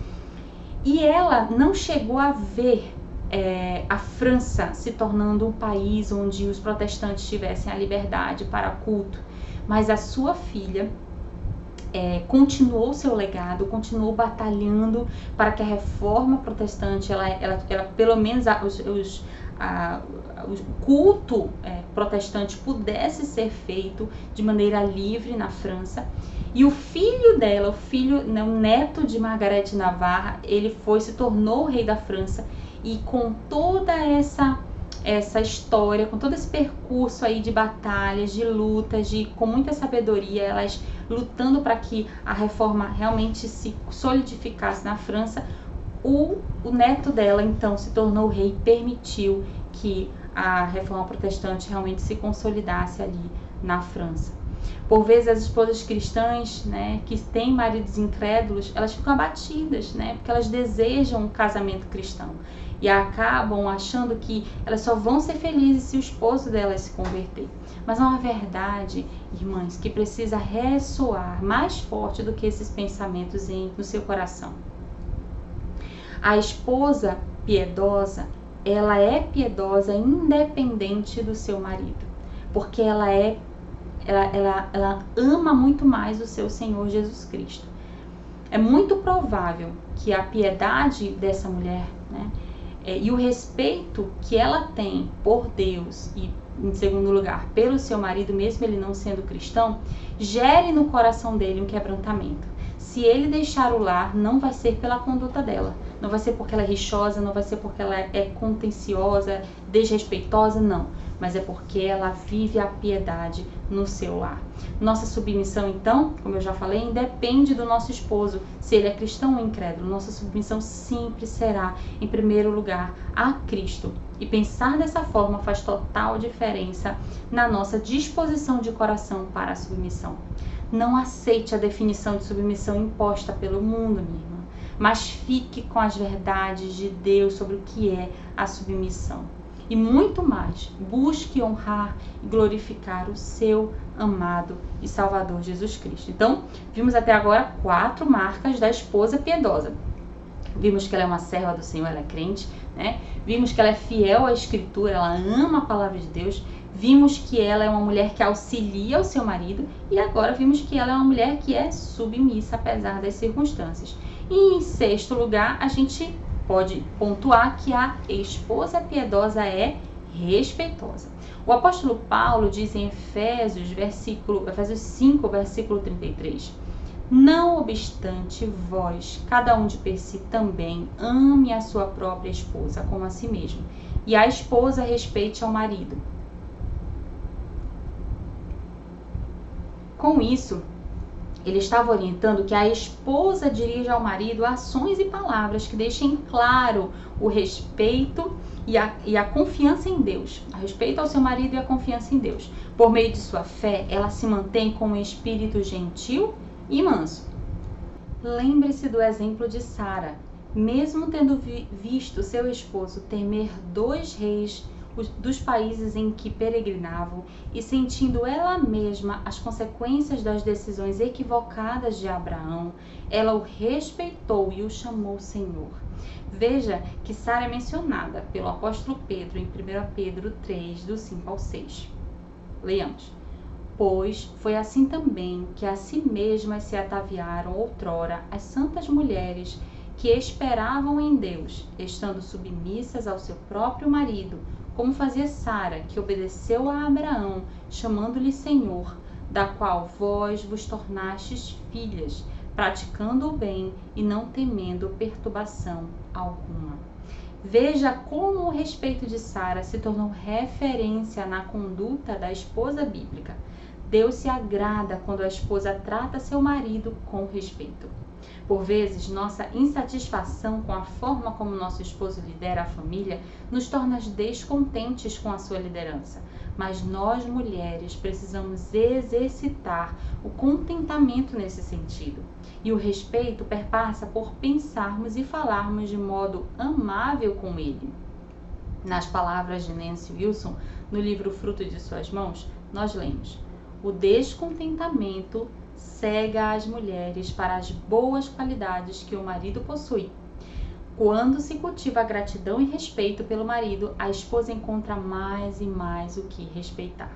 e ela não chegou a ver a França se tornando um país onde os protestantes tivessem a liberdade para culto, mas a sua filha continuou seu legado, continuou batalhando para que a reforma protestante, ela pelo menos o culto protestante pudesse ser feito de maneira livre na França. E o filho dela, o neto de Margarete de Navarra, ele se tornou o rei da França, e com toda essa história, com todo esse percurso aí de batalhas, de lutas, com muita sabedoria, elas lutando para que a reforma realmente se solidificasse na França, o neto dela então se tornou rei e permitiu que a reforma protestante realmente se consolidasse ali na França. Por vezes as esposas cristãs, né, que têm maridos incrédulos, elas ficam abatidas, né, porque elas desejam um casamento cristão e acabam achando que elas só vão ser felizes se o esposo delas se converter. Mas é uma verdade, irmãs, que precisa ressoar mais forte do que esses pensamentos no seu coração. A esposa piedosa, ela é piedosa independente do seu marido, porque ela ama muito mais o seu Senhor Jesus Cristo. É muito provável que a piedade dessa mulher, né, e o respeito que ela tem por Deus e, em segundo lugar, pelo seu marido, mesmo ele não sendo cristão, gere no coração dele um quebrantamento. Se ele deixar o lar, não vai ser pela conduta dela, não vai ser porque ela é rixosa, não vai ser porque ela é contenciosa, desrespeitosa, não. Mas é porque ela vive a piedade no seu lar. Nossa submissão, então, como eu já falei, independe do nosso esposo, se ele é cristão ou incrédulo. Nossa submissão sempre será, em primeiro lugar, a Cristo. E pensar dessa forma faz total diferença na nossa disposição de coração para a submissão. Não aceite a definição de submissão imposta pelo mundo, minha irmã, mas fique com as verdades de Deus sobre o que é a submissão. E muito mais, busque honrar e glorificar o seu amado e Salvador Jesus Cristo. Então, vimos até agora 4 marcas da esposa piedosa. Vimos que ela é uma serva do Senhor, ela é crente, né? Vimos que ela é fiel à Escritura, ela ama a palavra de Deus. Vimos que ela é uma mulher que auxilia o seu marido. E agora vimos que ela é uma mulher que é submissa, apesar das circunstâncias. E em 6º lugar, a gente pode pontuar que a esposa piedosa é respeitosa. O apóstolo Paulo diz em Efésios 5, versículo 33: não obstante, vós, cada um de per si também, ame a sua própria esposa como a si mesmo, e a esposa respeite ao marido. Com isso, ele estava orientando que a esposa dirija ao marido ações e palavras que deixem claro o respeito e a confiança em Deus. A respeito ao seu marido e a confiança em Deus. Por meio de sua fé, ela se mantém com um espírito gentil e manso. Lembre-se do exemplo de Sara. Mesmo tendo visto seu esposo temer 2 reis dos países em que peregrinavam e sentindo ela mesma as consequências das decisões equivocadas de Abraão, ela o respeitou e o chamou Senhor. Veja que Sara é mencionada pelo apóstolo Pedro em 1 Pedro 3, do 5 ao 6. Leamos. Pois foi assim também que a si mesmas se ataviaram outrora as santas mulheres que esperavam em Deus, estando submissas ao seu próprio marido, como fazia Sara, que obedeceu a Abraão, chamando-lhe Senhor, da qual vós vos tornastes filhas, praticando o bem e não temendo perturbação alguma. Veja como o respeito de Sara se tornou referência na conduta da esposa bíblica. Deus se agrada quando a esposa trata seu marido com respeito. Por vezes, nossa insatisfação com a forma como nosso esposo lidera a família nos torna descontentes com a sua liderança. Mas nós, mulheres, precisamos exercitar o contentamento nesse sentido. E o respeito perpassa por pensarmos e falarmos de modo amável com ele. Nas palavras de Nancy Wilson, no livro Fruto de Suas Mãos, nós lemos: o descontentamento cega as mulheres para as boas qualidades que o marido possui. Quando se cultiva a gratidão e respeito pelo marido, a esposa encontra mais e mais o que respeitar.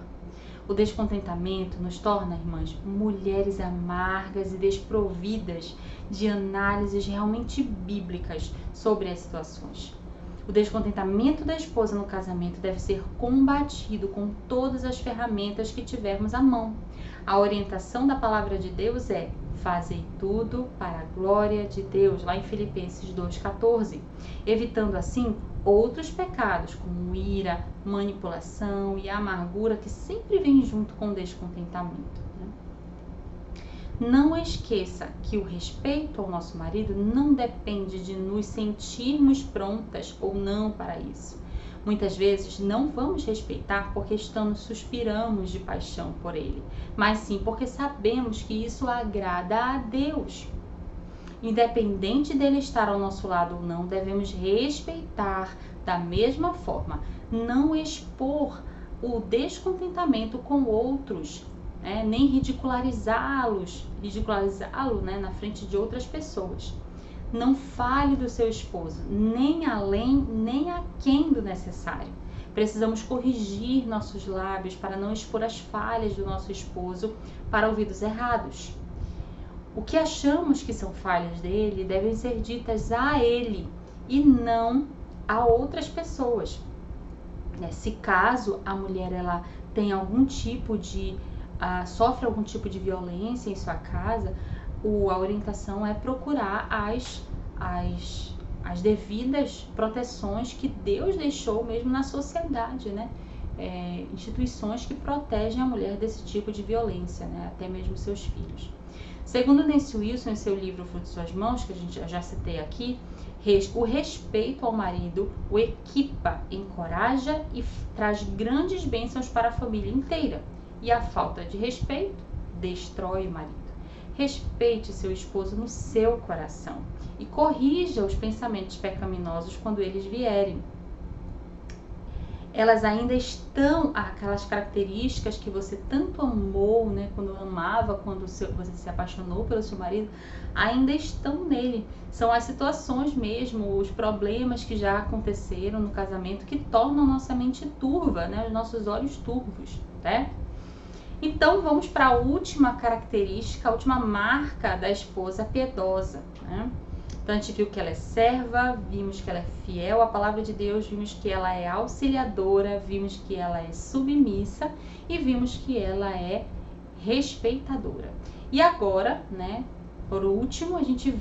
O descontentamento nos torna, irmãs, mulheres amargas e desprovidas de análises realmente bíblicas sobre as situações. O descontentamento da esposa no casamento deve ser combatido com todas as ferramentas que tivermos à mão. A orientação da palavra de Deus é: fazei tudo para a glória de Deus, lá em Filipenses 2,14, evitando assim outros pecados, como ira, manipulação e amargura, que sempre vem junto com o descontentamento. Não esqueça que o respeito ao nosso marido não depende de nos sentirmos prontas ou não para isso. Muitas vezes não vamos respeitar porque suspiramos de paixão por ele, mas sim porque sabemos que isso agrada a Deus. Independente dele estar ao nosso lado ou não, devemos respeitar da mesma forma, não expor o descontentamento com outros, nem ridicularizá-lo, na frente de outras pessoas. Não fale do seu esposo, nem além, nem aquém do necessário. Precisamos corrigir nossos lábios para não expor as falhas do nosso esposo para ouvidos errados. O que achamos que são falhas dele devem ser ditas a ele e não a outras pessoas. Se caso a mulher tem algum tipo de sofre algum tipo de violência em sua casa, a orientação é procurar as devidas proteções que Deus deixou mesmo na sociedade, instituições que protegem a mulher desse tipo de violência, até mesmo seus filhos. Segundo Nancy Wilson, em seu livro Fruto de Suas Mãos, que a gente já citei aqui, o respeito ao marido o equipa, encoraja e traz grandes bênçãos para a família inteira. E a falta de respeito destrói o marido. Respeite seu esposo no seu coração e corrija os pensamentos pecaminosos quando eles vierem. Elas ainda estão, aquelas características que você tanto amou, quando amava, quando você se apaixonou pelo seu marido, ainda estão nele. São as situações mesmo, os problemas que já aconteceram no casamento que tornam nossa mente turva, os nossos olhos turvos, Então, vamos para a última característica, a última marca da esposa piedosa. Então a gente viu que ela é serva, vimos que ela é fiel à palavra de Deus, vimos que ela é auxiliadora, vimos que ela é submissa e vimos que ela é respeitadora. E agora, né, por último, a gente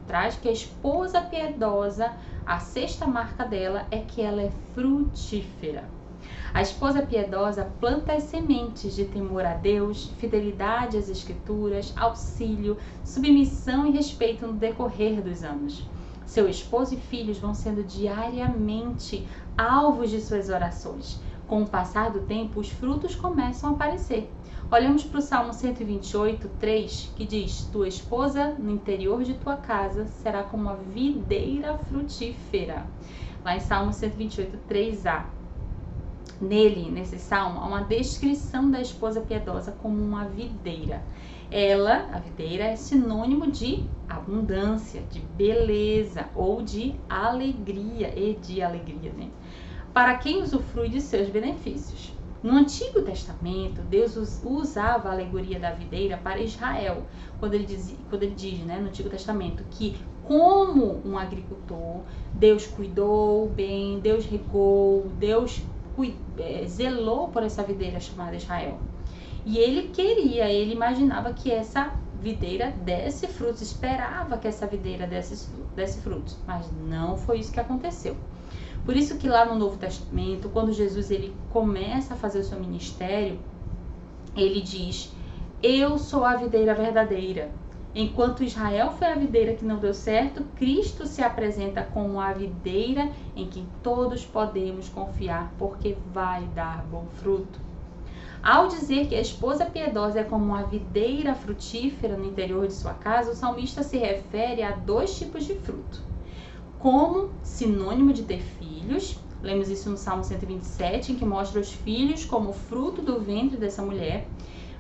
traz que a esposa piedosa, a sexta marca dela é que ela é frutífera. A esposa piedosa planta as sementes de temor a Deus, fidelidade às Escrituras, auxílio, submissão e respeito no decorrer dos anos. Seu esposo e filhos vão sendo diariamente alvos de suas orações. Com o passar do tempo, os frutos começam a aparecer. Olhamos para o Salmo 128, 3, que diz: tua esposa no interior de tua casa será como uma videira frutífera. Lá em Salmo 128, 3a. Nesse salmo, há uma descrição da esposa piedosa como uma videira. Ela, a videira, é sinônimo de abundância, de beleza ou de alegria, né? Para quem usufrui de seus benefícios. No Antigo Testamento, Deus usava a alegoria da videira para Israel, quando ele diz, né, no Antigo Testamento, que como um agricultor, Deus cuidou bem, Deus regou, Deus zelou por essa videira chamada Israel. E ele imaginava que essa videira desse frutos, esperava que essa videira desse frutos, mas não foi isso que aconteceu. Por isso que lá no Novo Testamento, quando Jesus ele começa a fazer o seu ministério, ele diz: eu sou a videira verdadeira. Enquanto Israel foi a videira que não deu certo, Cristo se apresenta como a videira em quem todos podemos confiar, porque vai dar bom fruto. Ao dizer que a esposa piedosa é como uma videira frutífera no interior de sua casa, o salmista se refere a 2 tipos de fruto. Como sinônimo de ter filhos, lemos isso no Salmo 127, em que mostra os filhos como fruto do ventre dessa mulher,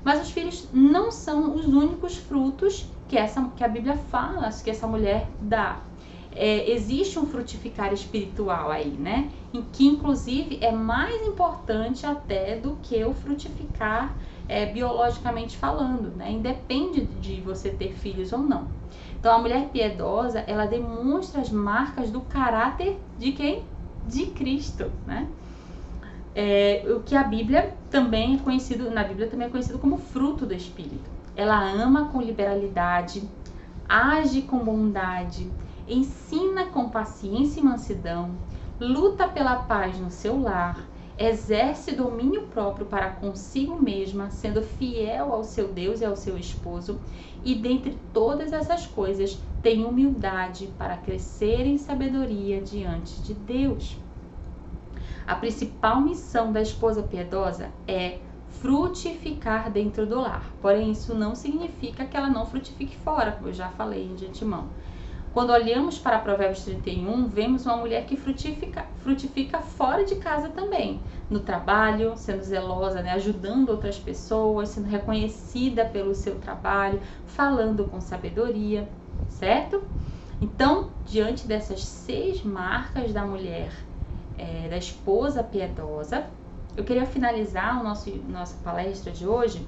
mas os filhos não são os únicos frutos que a Bíblia fala que essa mulher dá. Existe um frutificar espiritual aí, né? Em que, inclusive, é mais importante até do que o frutificar biologicamente falando, né? Independe de você ter filhos ou não. Então, a mulher piedosa, ela demonstra as marcas do caráter de quem? De Cristo, né? O que na Bíblia também é conhecido como fruto do Espírito. Ela ama com liberalidade, age com bondade, ensina com paciência e mansidão, luta pela paz no seu lar, exerce domínio próprio para consigo mesma, sendo fiel ao seu Deus e ao seu esposo, e dentre todas essas coisas tem humildade para crescer em sabedoria diante de Deus. A principal missão da esposa piedosa é frutificar dentro do lar. Porém, isso não significa que ela não frutifique fora, como eu já falei de antemão. Quando olhamos para Provérbios 31, vemos uma mulher que frutifica fora de casa também. No trabalho, sendo zelosa, né, ajudando outras pessoas, sendo reconhecida pelo seu trabalho, falando com sabedoria, certo? Então, diante dessas 6 marcas da mulher, da esposa piedosa, eu queria finalizar nossa palestra de hoje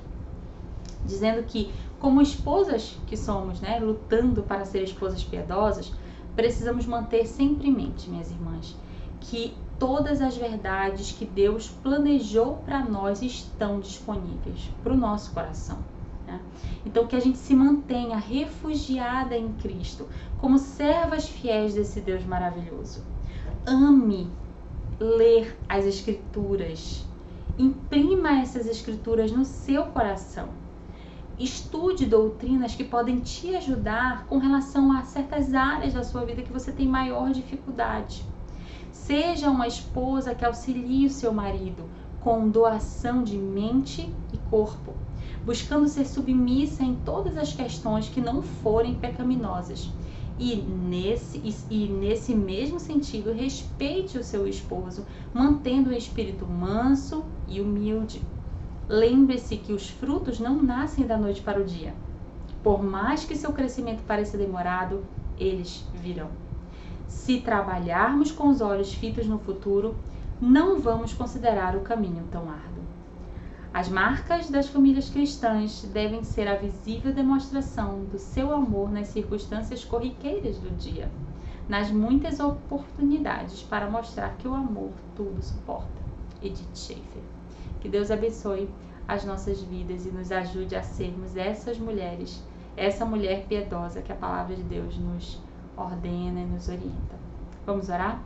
dizendo que, como esposas que somos, né, lutando para ser esposas piedosas, precisamos manter sempre em mente, minhas irmãs, que todas as verdades que Deus planejou para nós estão disponíveis para o nosso coração, né? Então, que a gente se mantenha refugiada em Cristo, como servas fiéis desse Deus maravilhoso. Ame ler as Escrituras, imprima essas Escrituras no seu coração. Estude doutrinas que podem te ajudar com relação a certas áreas da sua vida que você tem maior dificuldade. Seja uma esposa que auxilie o seu marido com doação de mente e corpo, buscando ser submissa em todas as questões que não forem pecaminosas. E nesse mesmo sentido, respeite o seu esposo, mantendo o espírito manso e humilde. Lembre-se que os frutos não nascem da noite para o dia. Por mais que seu crescimento pareça demorado, eles virão. Se trabalharmos com os olhos fitos no futuro, não vamos considerar o caminho tão árduo. As marcas das famílias cristãs devem ser a visível demonstração do seu amor nas circunstâncias corriqueiras do dia, nas muitas oportunidades para mostrar que o amor tudo suporta. Edith Schaefer. Que Deus abençoe as nossas vidas e nos ajude a sermos essas mulheres, essa mulher piedosa que a palavra de Deus nos ordena e nos orienta. Vamos orar?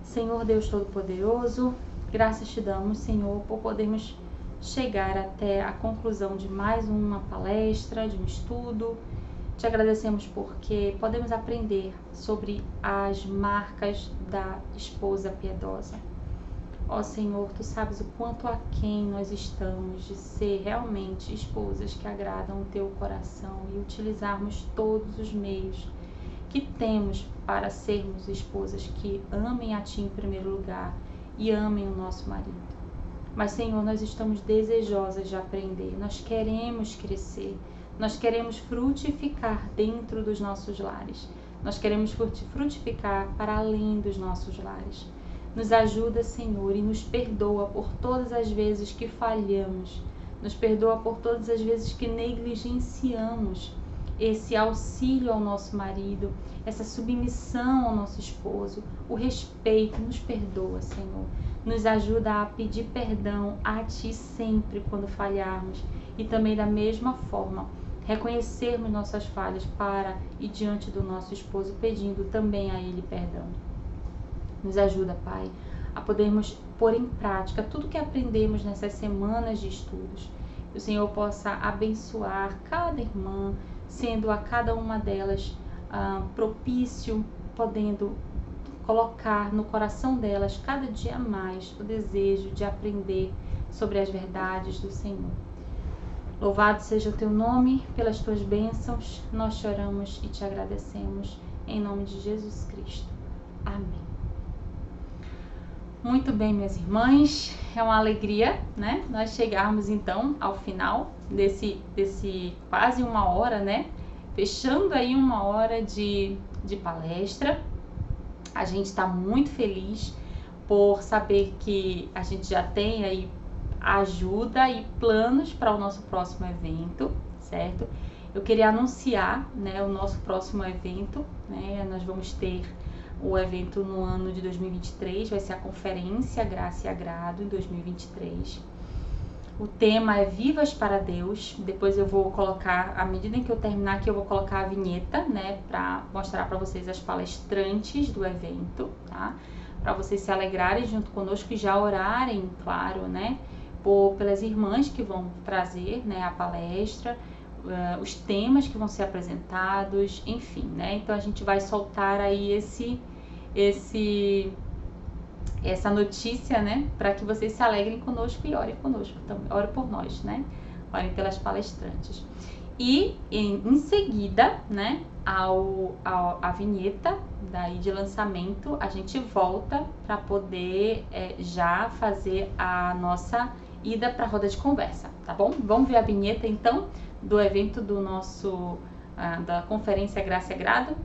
Senhor Deus Todo-Poderoso, graças te damos, Senhor, por podermos chegar até a conclusão de mais uma palestra, de um estudo. Te agradecemos porque podemos aprender sobre as marcas da esposa piedosa. Ó Senhor, Tu sabes o quanto aquém nós estamos de ser realmente esposas que agradam o Teu coração e utilizarmos todos os meios que temos para sermos esposas que amem a Ti em primeiro lugar e amem o nosso marido. Mas, Senhor, nós estamos desejosas de aprender, nós queremos crescer, nós queremos frutificar dentro dos nossos lares, nós queremos frutificar para além dos nossos lares. Nos ajuda, Senhor, e nos perdoa por todas as vezes que falhamos, nos perdoa por todas as vezes que negligenciamos esse auxílio ao nosso marido, essa submissão ao nosso esposo, o respeito. Nos perdoa, Senhor. Nos ajuda a pedir perdão a Ti sempre quando falharmos e também da mesma forma reconhecermos nossas falhas para e diante do nosso esposo, pedindo também a Ele perdão. Nos ajuda, Pai, a podermos pôr em prática tudo que aprendemos nessas semanas de estudos. Que o Senhor possa abençoar cada irmã, sendo a cada uma delas propício, podendo colocar no coração delas cada dia mais o desejo de aprender sobre as verdades do Senhor. Louvado seja o Teu nome, pelas Tuas bênçãos, nós choramos e Te agradecemos, em nome de Jesus Cristo. Amém. Muito bem, minhas irmãs, é uma alegria, né? Nós chegarmos então ao final desse quase uma hora, né? Fechando aí uma hora de palestra. A gente está muito feliz por saber que a gente já tem aí ajuda e planos para o nosso próximo evento, certo? Eu queria anunciar, né, o nosso próximo evento, né? Nós vamos ter o evento no ano de 2023, vai ser a Conferência Graça e Agrado em 2023. O tema é Vivas para Deus. Depois eu vou colocar, à medida em que eu terminar aqui, eu vou colocar a vinheta, né, para mostrar para vocês as palestrantes do evento, tá? Para vocês se alegrarem junto conosco e já orarem, claro, né, pelas irmãs que vão trazer, né, a palestra, os temas que vão ser apresentados, enfim, né? Então a gente vai soltar aí essa notícia, né, para que vocês se alegrem conosco e orem conosco também, orem por nós, né, orem pelas palestrantes. E em seguida, né, a vinheta daí de lançamento, a gente volta para poder já fazer a nossa ida para a roda de conversa, tá bom? Vamos ver a vinheta então do evento do nosso da Conferência Graça e Agrado.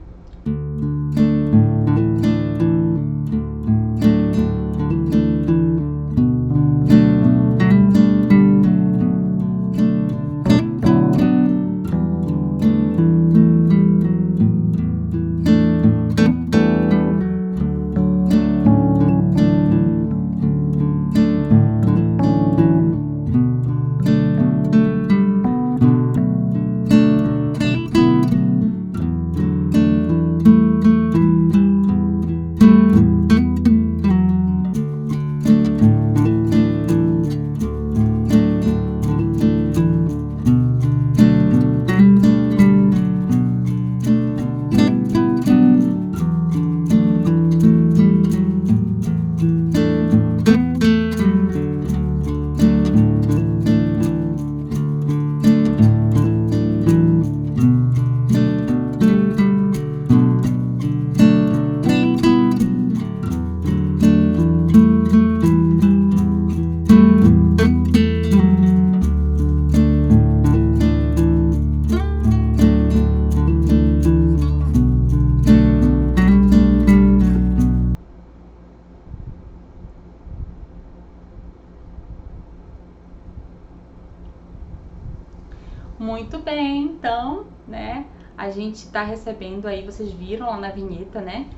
Muito bem, então, né? A gente está recebendo aí, vocês viram lá na vinheta, né?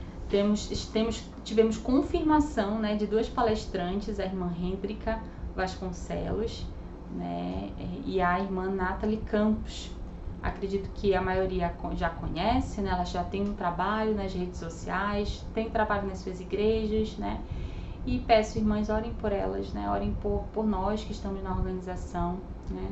Tivemos confirmação, né, de 2 palestrantes, a irmã Hendrika Vasconcelos, né, e a irmã Nathalie Campos. Acredito que a maioria já conhece, né? Ela já tem um trabalho nas redes sociais, tem trabalho nas suas igrejas, né? E peço, irmãs, orem por elas, né? Orem por nós que estamos na organização, né?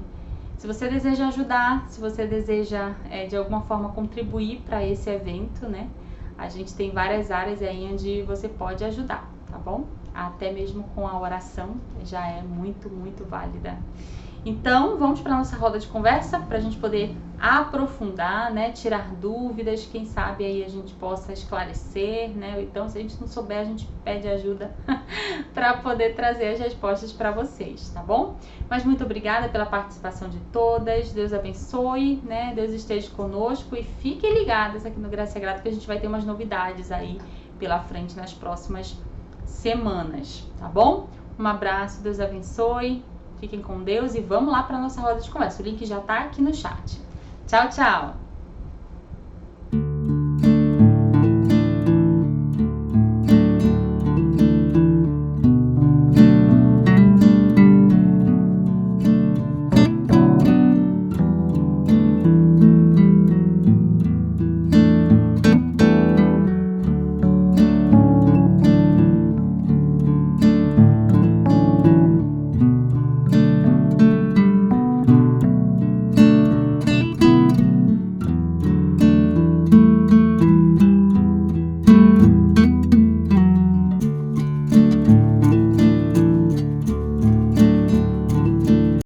Se você deseja ajudar, se você deseja de alguma forma contribuir para esse evento, né? A gente tem várias áreas aí onde você pode ajudar, tá bom? Até mesmo com a oração já é muito, muito válida. Então, vamos para a nossa roda de conversa para a gente poder aprofundar, né? Tirar dúvidas, quem sabe aí a gente possa esclarecer, né? Então, se a gente não souber, a gente pede ajuda para poder trazer as respostas para vocês, tá bom? Mas muito obrigada pela participação de todas, Deus abençoe, né? Deus esteja conosco e fiquem ligadas aqui no Graça e Grata que a gente vai ter umas novidades aí pela frente nas próximas semanas, tá bom? Um abraço, Deus abençoe. Fiquem com Deus e vamos lá para a nossa roda de conversa. O link já está aqui no chat. Tchau, tchau!